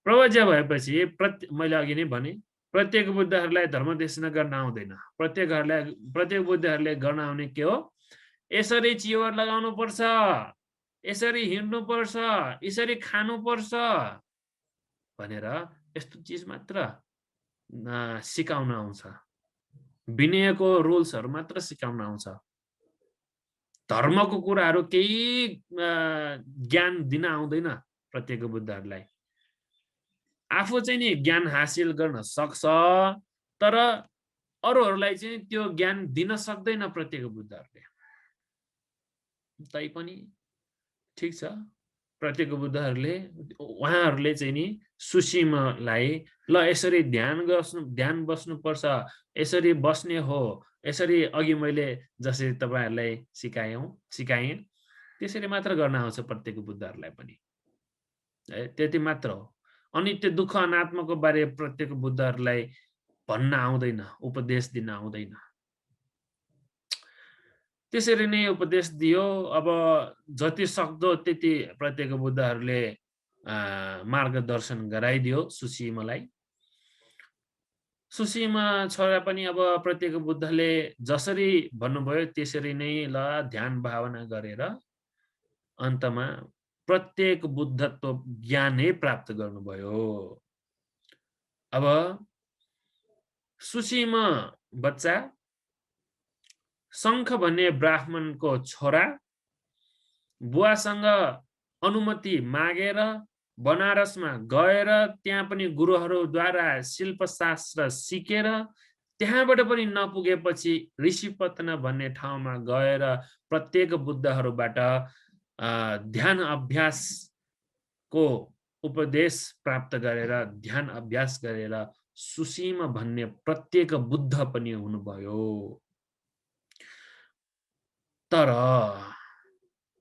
प्रवज्या भएपछि मैले अघि नै भने प्रत्येक बुद्धहरूलाई धर्म देशना गर्न आउँदैन, प्रत्येक बुद्धहरूले गर्न आउने के हो, यसरी चिवर लगाउनु पर्छ, यसरी हिँड्नु पर्छ, यसरी खानु पर्छ भनेर यस्तो चीज मात्र सिकाउन आउँछ। विनयको रुल्सहरु मात्र सिकाउन आउँछ। धर्मको कुराहरु केही ज्ञान दिन आउँदैन प्रत्येक बुद्धहरूलाई। आफू चाहिँ नि ज्ञान हासिल गर्न सक्छ, तर अरूहरूलाई चाहिँ त्यो ज्ञान दिन सक्दैन प्रत्येक बुद्धहरूले। तैपनि ठीक छ, प्रत्येक बुद्धहरूले उहाँहरूले चाहिँ नि सुसीमलाई ल यसरी ध्यान बस्नुपर्छ, यसरी बस्ने हो, यसरी अघि मैले जसरी तपाईहरुलाई सिकाएँ त्यसरी मात्र गर्न आउँछ प्रत्येक बुद्धहरूलाई पनि। त्यति मात्र हो। अनि त्यो दुःख अनात्माको बारे प्रत्येक बुद्धहरूलाई भन्न आउँदैन, उपदेश दिन आउँदैन। त्यसरी नै उपदेश दियो। अब जति सक्दो त्यति प्रत्येक बुद्धहरूले मार्गदर्शन गराइदियो सुसीमलाई। सुसीमा छोरा पनि अब प्रत्येक बुद्धले जसरी भन्नुभयो त्यसरी नै ल ध्यान भावना गरेर अन्तमा प्रत्येक बुद्धत्व ज्ञानै प्राप्त गर्नुभयो। अब सुसीमा बच्चा शङ्ख भन्ने ब्राह्मणको छोरा बुवासँग अनुमति मागेर बनारसमा गएर त्यहाँ पनि गुरुहरूद्वारा शिल्पशास्त्र सिकेर त्यहाँबाट पनि नपुगेपछि ऋषिपत्तन भन्ने ठाउँमा गएर प्रत्येक बुद्धहरूबाट ध्यान अभ्यासको उपदेश प्राप्त गरेर ध्यान अभ्यास गरेर सुसीमा भन्ने प्रत्येक बुद्ध पनि हुनुभयो। तर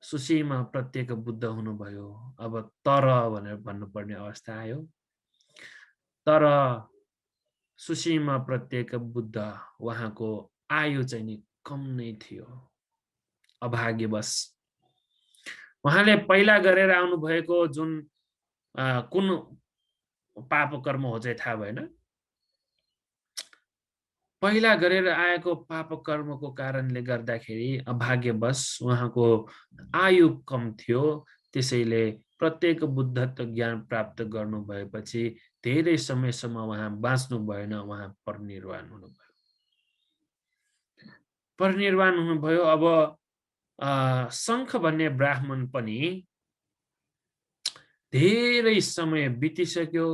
सुसीमा प्रत्येक बुद्ध हुनुभयो। अब तर भनेर भन्नुपर्ने अवस्था आयो। तर सुसीमा प्रत्येक बुद्ध उहाँको आयु चाहिँ नि कम नै थियो। अभाग्यवश उहाँले पहिला गरेर आउनु भएको जुन कुन पाप कर्म हो चाहिँ थाहा भएन। पहिला गरेर आएको पाप कर्मको कारणले गर्दाखेरि अभाग्यवश उहाँको आयु कम थियो। त्यसैले प्रत्येक बुद्धत्व ज्ञान प्राप्त गर्नु भएपछि धेरै समयसम्म उहाँ बाँच्नु भएन। उहाँ परिनिर्वाण हुनुभयो। परिनिर्वाण हुनुभयो। अब शङ्ख भन्ने ब्राह्मण पनि धेरै समय बितिसक्यो।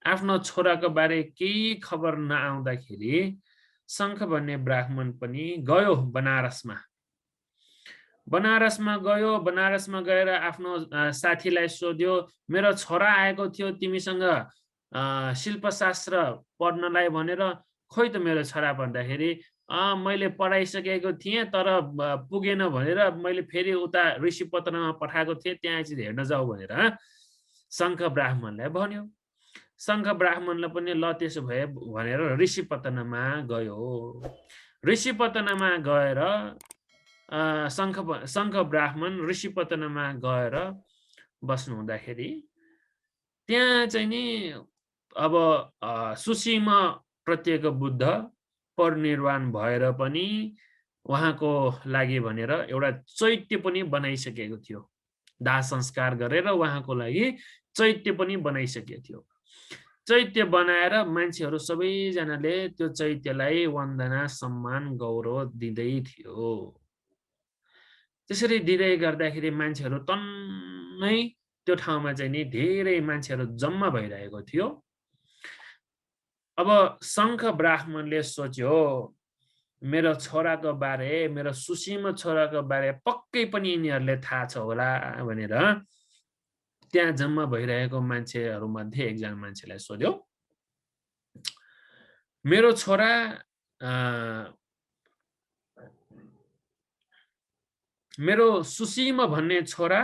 आफ्नो छोराको बारे केही खबर नआउँदाखेरि शङ्ख भन्ने ब्राह्मण पनि गयो बनारसमा। बनारसमा गयो। बनारसमा गएर आफ्नो साथीलाई सोध्यो, मेरो छोरा आएको थियो तिमीसँग शिल्पशास्त्र पढ्नलाई भनेर। खोइ त मेरो छोरा भन्दाखेरि मैले पढाइसकेको थिएँ तर पुगेन भनेर मैले फेरि उता ऋषिपत्तनमा पठाएको थिएँ, त्यहाँ चाहिँ हेर्न जाऊ भनेर शङ्ख ब्राह्मणलाई भन्यो। शङ्ख ब्राह्मणले पनि ल त्यसो भए भनेर ऋषिपत्तनमा गयो। ऋषिपत्तनमा गएर शङ्ख ब्राह्मण ऋषिपत्तनमा गएर बस्नु हुँदाखेरि त्यहाँ चाहिँ नि अब सुसीमा प्रत्येक बुद्ध परिनिर्वाण भएर पनि उहाँको लागि भनेर एउटा चैत्य पनि बनाइसकेको थियो। दाह संस्कार गरेर उहाँको लागि चैत्य पनि बनाइसकेको थियो। चैत्य बनाएर मान्छेहरू सबैजनाले त्यो चैत्यलाई वन्दना सम्मान गौरव दिँदै थियो। त्यसरी दिँदै गर्दाखेरि मान्छेहरू टन्नै त्यो ठाउँमा चाहिँ नि धेरै मान्छेहरू जम्मा भइरहेको थियो। अब शङ्ख ब्राह्मणले सोच्यो मेरो छोराको बारे, मेरो सुसीमा छोराको बारे पक्कै पनि यिनीहरूले थाहा छ होला भनेर त्यहाँ जम्मा भइरहेको मान्छेहरूमध्ये एकजना मान्छेलाई सोध्यो, मेरो छोरा मेरो सुसीमा भन्ने छोरा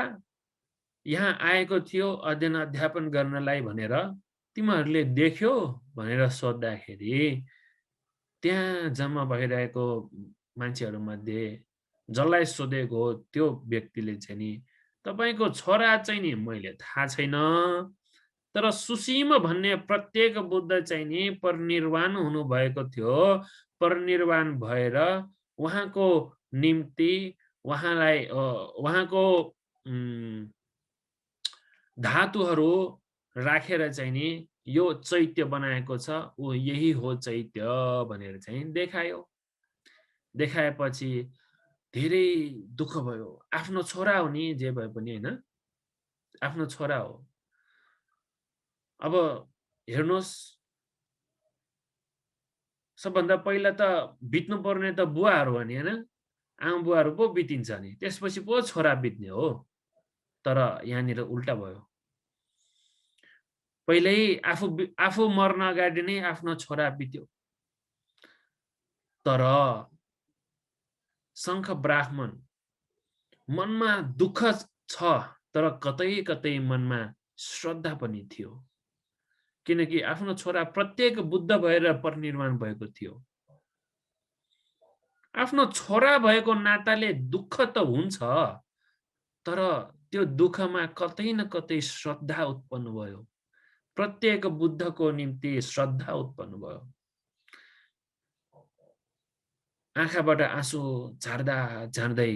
यहाँ आएको थियो अध्ययन अध्यापन गर्नलाई भनेर तिमीहरूले देख्यो भनेर सोद्धाखेरि त्यहाँ जम्मा भइरहेको मान्छेहरूमध्ये जसलाई सोधेको त्यो व्यक्तिले चाहिँ नि तपाईको छोरा चाहिँ नि मैले थाहा छैन, तर सुसीमा भन्ने प्रत्येक बुद्ध चाहिँ नि परिनिर्वाण हुनुभएको थियो। परिनिर्वाण भएर उहाँको निम्ति उहाँलाई उहाँको धातुहरू राखेर चाहिँ नि यो चैत्य बनाएको छ, ऊ यही हो चैत्य भनेर चाहिँ देखायो। देखाएपछि धेरै दुःख भयो। आफ्नो छोरा हो नि जे भए पनि हैन, आफ्नो छोरा हो। अब हेर्नुहोस् सबभन्दा पहिला त बित्नु पर्ने त बुवाहरू हो नि हैन, आमा बुवाहरू पो बितिन्छ नि, त्यसपछि पो छोरा बित्ने हो। तर यहाँनिर उल्टा भयो। पहिल्यै आफू मर्न अगाडि नै आफ्नो छोरा बित्यो। तर शङ्ख ब्राह्मण मनमा दुःख छ, तर कतै कतै मनमा श्रद्धा पनि थियो, किनकि आफ्नो छोरा प्रत्येक बुद्ध भएर परिनिर्वाण भएको थियो। आफ्नो छोरा भएको नाताले दुःख त हुन्छ, तर त्यो दुःखमा कतै न कतै श्रद्धा उत्पन्न भयो। प्रत्येक बुद्धको निम्ति श्रद्धा उत्पन्न भयो। आँखाबाट आँसु झार्दा झार्दै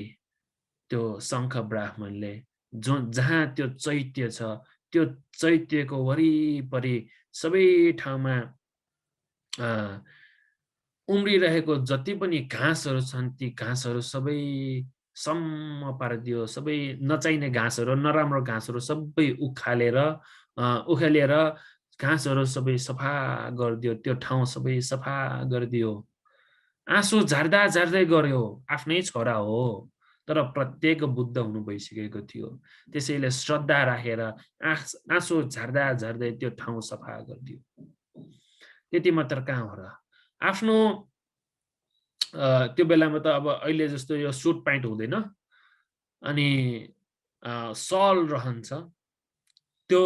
त्यो शङ्ख ब्राह्मणले जहाँ त्यो चैत्य छ, त्यो चैत्यको वरिपरि सबै ठाउँमा उम्रिरहेको जति पनि घाँसहरू छन्, ती घाँसहरू सबै सम्म पारिदियो। सबै नचाहिने घाँसहरू, नराम्रो घाँसहरू सबै उखालेर घाँसहरू सबै सफा गरिदियो। त्यो ठाउँ सबै सफा गरिदियो। आँसु झार्दा झार्दै गर्यो। आफ्नै छोरा हो, तर प्रत्येक बुद्ध हुनु भइसकेको थियो। त्यसैले श्रद्धा राखेर आँसु झार्दा झार्दै त्यो ठाउँ सफा गरिदियो। त्यति मात्र कहाँ हो र? आफ्नो त्यो बेलामा त अब अहिले जस्तो यो सुट प्यान्ट हुँदैन, अनि सल रहन्छ। त्यो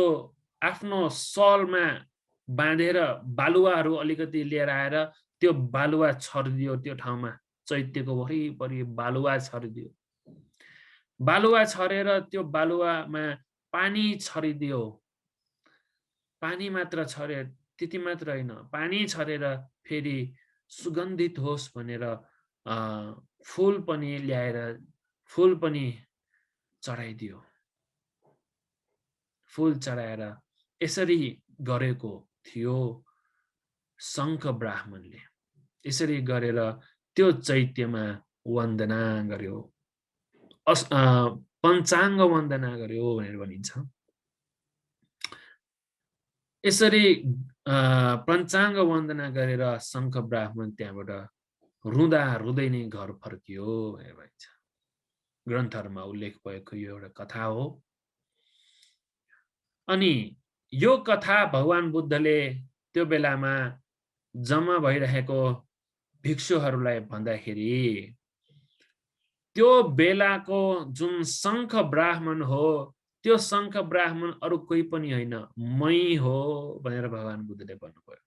आफ्नो सलमा बाँधेर बालुवाहरू अलिकति लिएर आएर त्यो बालुवा छरिदियो। त्यो ठाउँमा चैत्यको वरिपरि बालुवा छरिदियो। बालुवा छरेर त्यो बालुवामा पानी छरिदियो। पानी मात्र छरे, त्यति मात्र होइन, पानी छरेर फेरि सुगन्धित होस् भनेर फूल पनि ल्याएर फूल पनि चढाइदियो। फूल चढाएर यसरी गरेको थियो शङ्ख ब्राह्मणले। यसरी गरेर त्यो चैत्यमा वन्दना गर्यो, पञ्चाङ्ग वन्दना गर्यो भनेर भनिन्छ। यसरी पञ्चाङ्ग वन्दना गरेर शङ्ख ब्राह्मण त्यहाँबाट रुँदा रुँदै नै घर फर्कियो भनेर भनिन्छ। ग्रन्थहरूमा उल्लेख भएको यो एउटा कथा हो। अनि यो कथा भगवान बुद्धले त्यो बेलामा जम्मा भइरहेको भिक्षुहरूलाई भन्दाखेरि त्यो बेलाको जुन शङ्ख ब्राह्मण हो, त्यो शङ्ख ब्राह्मण अरू कोही पनि होइन, मै हो भनेर भगवान बुद्धले भन्नुभयो।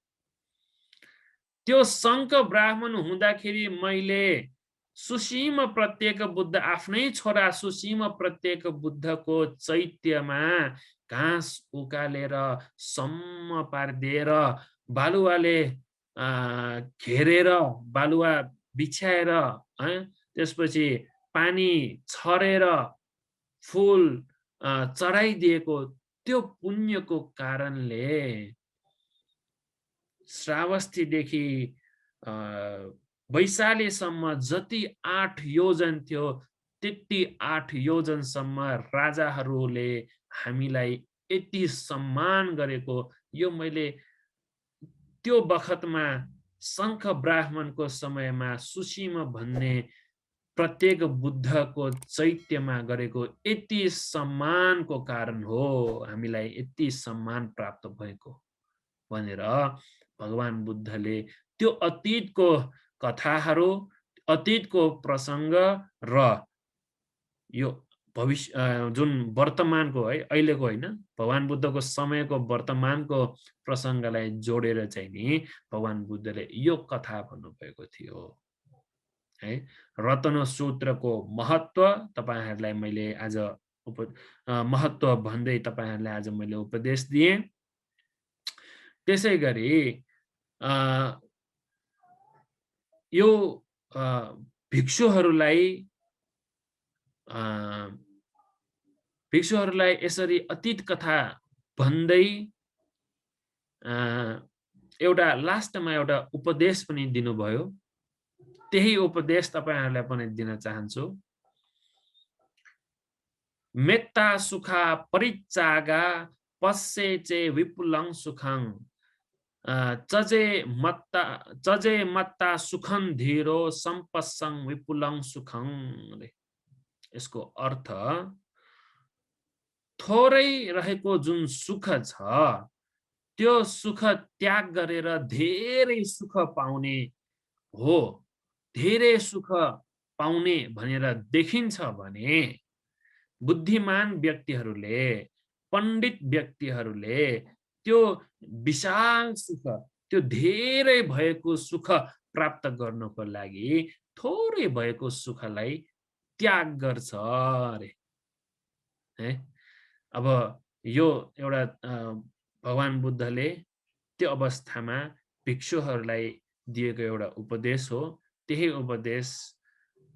त्यो शङ्ख ब्राह्मण हुँदाखेरि मैले सुसीम प्रत्येक बुद्ध, आफ्नै छोरा सुसीम प्रत्येक बुद्धको चैत्यमा घाँस उकालेर सम्म पारिदिएर बालुवाले घेरेर, बालुवा बिछ्याएर, त्यसपछि पानी छरेर फूल चढाइदिएको त्यो पुण्यको कारणले श्रावस्तीदेखि वैशालीसम्म जति 8 योजन थियो, त्यति 8 योजनसम्म राजाहरूले हामीलाई यति सम्मान गरेको यो मैले त्यो बखतमा शङ्ख ब्राह्मणको समयमा सुसीम भन्ने प्रत्येक बुद्धको चैत्यमा गरेको यति सम्मानको कारण हो हामीलाई यति सम्मान प्राप्त भएको भनेर भगवान बुद्धले त्यो अतीतको कथाहरू, अतीतको प्रसङ्ग र यो भविष्य जुन वर्तमानको है, अहिलेको होइन, भगवान बुद्धको समयको वर्तमानको प्रसङ्गलाई जोडेर चाहिँ नि भगवान बुद्धले यो कथा भन्नुभएको थियो है। रत्न सूत्रको महत्त्व तपाईहरुलाई मैले आज महत्त्व भन्दै तपाईहरुलाई आज मैले उपदेश दिए। त्यसैगरी यो भिक्षुहरूलाई यसरी अतीत कथा भन्दै एउटा लास्टमा एउटा उपदेश पनि दिनुभयो। त्यही उपदेश तपाईहरुलाई पनि दिन चाहन्छु। मेत्ता सुखा परित्यागा पश्येचे विपुलं सुखं चजे मत्ता सुखं धीरो सम्पस्सं विपुलं सुखं। यसको अर्थ थोरै रहेको जुन सुख छ त्यो सुख त्याग गरेर धेरै सुख पाउने हो, धेरै सुख पाउने भनेर देखिन्छ भने बुद्धिमान व्यक्तिहरूले, पण्डित व्यक्तिहरूले त्यो विशाल सुख, त्यो धेरै भएको सुख प्राप्त गर्नको लागि थोरै भएको सुखलाई त्याग गर्छ अरे। है अब यो एउटा भगवान बुद्धले त्यो अवस्थामा भिक्षुहरूलाई दिएको एउटा उपदेश हो। त्यही उपदेश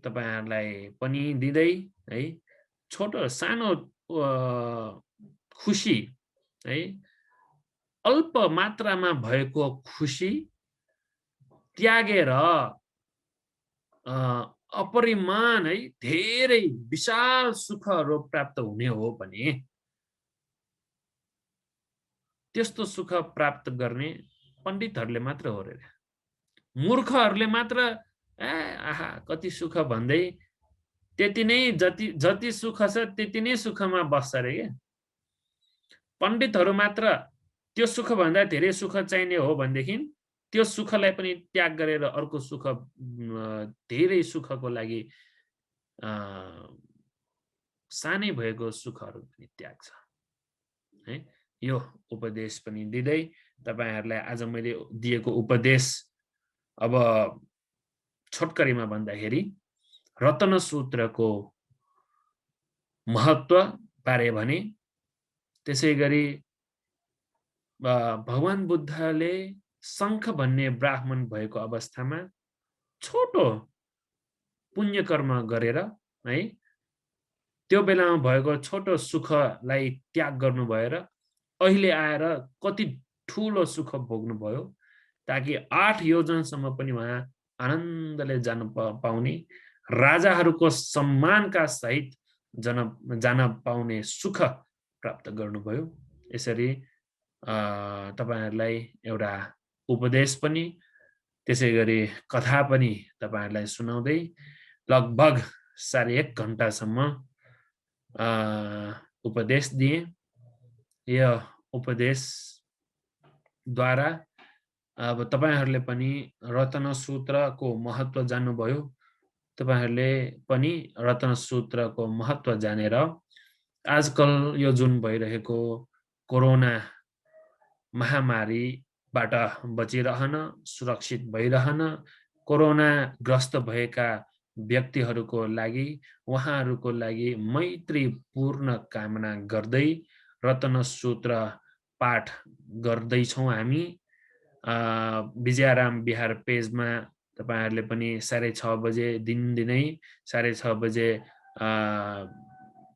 तपाईहरुलाई पनि दिँदै है छोटो सानो खुसी है अल्प मात्रामा भएको खुसी त्यागेर अपरिमाण है धेरै विशाल सुखहरू प्राप्त हुने हो भने त्यस्तो सुख प्राप्त गर्ने पण्डितहरूले मात्र हो रे। मूर्खहरूले मात्र आहा कति सुख भन्दै त्यति नै जति सुख छ त्यति नै सुखमा बस्छ रे के। पण्डितहरू मात्र त्यो सुख भन्दा धेरै सुख चाहिने हो भनेदेखि त्यो सुखलाई पनि त्याग गरेर अर्को सुख धेरै सुखको लागि सानै भएको सुखहरू पनि त्याग्छ है। यो उपदेश पनि दिँदै तपाईहरुलाई आज मैले दिएको उपदेश अब छोटकरीमा भन्दाखेरि रत्न सूत्रको महत्व बारे भने त्यसैगरी भगवान बुद्धले शंख भन्ने ब्राह्मण भएको अवस्थामा छोटो पुण्य कर्म गरेर है त्यो बेलामा भएको छोटो सुखलाई त्याग गर्नु भएर अहिले आएर कति ठूलो सुख भोग्नु भयो ताकि 8 योजनसम्म पनि उहाँ आनन्दले जान पाउने राजाहरूको सम्मानका सहित जान पाउने सुख प्राप्त गर्नुभयो। यसरी तपाईहरुलाई एउटा उपदेश पनि त्यसैगरी कथा पनि तपाईहरुलाई सुनाउँदै लगभग 1.5 घण्टासम्म उपदेश दिए। यो उपदेश द्वारा अब तपाईहरुले पनि रत्न सूत्रको महत्व जान्नुभयो। तपाईहरुले पनि रत्न सूत्रको महत्व जानेर आजकल यो जुन भइरहेको कोरोना महामारीबाट बचिरहन, सुरक्षित भइरहन, कोरोना ग्रस्त भएका व्यक्तिहरूको लागि उहाँहरूको लागि मैत्रीपूर्ण कामना गर्दै रत्न सूत्र पाठ गर्दैछौँ हामी। विजयाराम बिहार पेजमा तपाईहरुले पनि 6:30 बजे दिनदिनै 6:30 बजे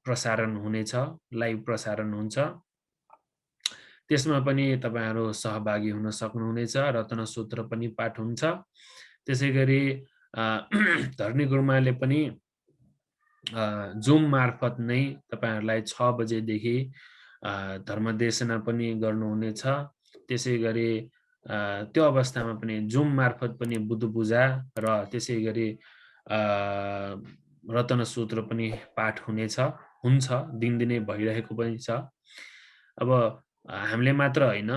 प्रसारण हुनेछ, लाइभ प्रसारण हुन्छ। त्यसमा पनि तपाईहरु सहभागी हुन सक्नुहुनेछ। रत्न सूत्र पनि पाठ हुन्छ। त्यसैगरी धर्नी गुरुमाले पनि जुम मार्फत नै तपाईहरुलाई 6 बजेदेखि धर्मदेशना पनि गर्नुहुनेछ। त्यसैगरी त्यो अवस्थामा पनि जुम मार्फत पनि बुद्ध पूजा र त्यसैगरी रत्न सूत्र पनि पाठ हुन्छ दिनदिनै भइरहेको पनि छ। अब हामीले मात्र हैन,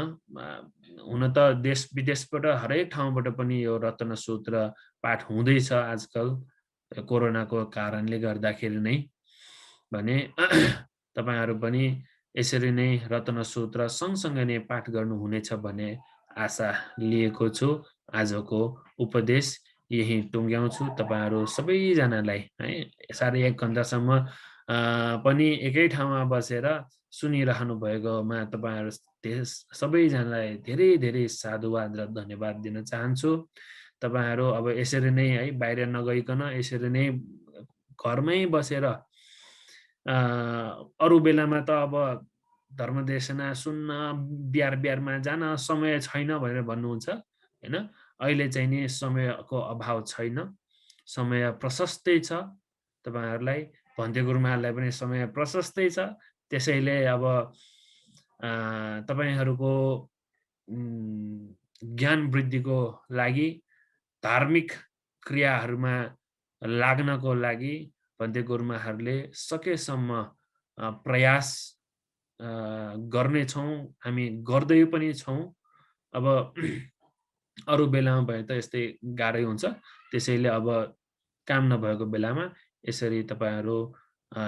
हुन त देश विदेशबाट हरेक ठाउँबाट पनि यो रत्न सूत्र पाठ हुँदैछ आजकल कोरोनाको कारणले गर्दाखेरि नै भने तपाईहरु पनि यसरी नै रत्न सूत्र सँगसँगै नै पाठ गर्नुहुनेछ भन्ने आशा लिएको छु। आजको उपदेश यही टुङ्ग्याउँछु। तपाईहरु सबैजनालाई है 1.5 घण्टासम्म पनि एकै ठाउँमा बसेर सुनिरहनु भएकोमा तपाईहरु सबैजनालाई धेरै धेरै साधुवाद र धन्यवाद दिन चाहन्छु। तपाईहरु अब यसरी नै है बाहिर नगइकन यसरी नै घरमै बसेर अरु बेलामा त अब धर्मदेशना सुन्न बिहारमा जान समय छैन भनेर भन्नुहुन्छ हैन। अहिले चाहिँ नि समयको अभाव छैन, समय प्रशस्तै छ। तपाईहरुलाई भन्ते गुरुमालाई पनि समय प्रशस्तै छ। त्यसैले अब तपाईहरुको ज्ञान वृद्धिको लागि धार्मिक क्रियाहरुमा लाग्नको लागि भन्ते गुरुमाहरुले सकेसम्म प्रयास गर्नेछौँ, हामी गर्दै पनि छौँ। अब अरू बेलामा भए त यस्तै गाह्रै हुन्छ, त्यसैले अब काम नभएको बेलामा यसरी तपाईहरु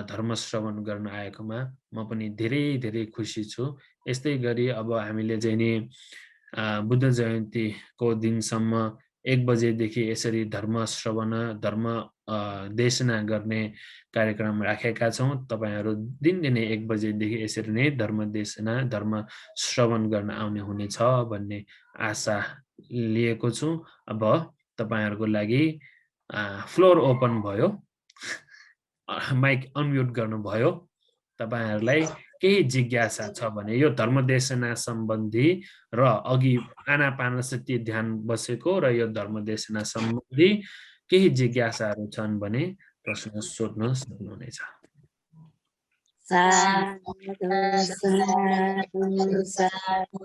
धर्म श्रवण गर्न आएकोमा म पनि धेरै धेरै खुसी छु। यस्तै गरी अब हामीले चाहिँ नि बुद्ध जयन्तीको दिनसम्म 1 बजेदेखि यसरी धर्म श्रवण, धर्म देशना गर्ने कार्यक्रम राखेका छौँ। तपाईहरु दिनदिनै 1 बजेदेखि यसरी नै धर्म देशना, धर्म श्रवण गर्न आउने हुनेछ भन्ने आशा लिएको छु। अब तपाईहरुको लागि फ्लोर ओपन भयो। माइक अनम्युट गर्नुभयो। तपाईहरुलाई केही जिज्ञासा छ भने यो धर्मदेशना सम्बन्धी र अघि आनापानसति ध्यान बसेको र यो धर्मदेशना सम्बन्धी केही जिज्ञासाहरू छन् भने प्रश्न सोध्न सक्नुहुनेछ। साधु साधु साधु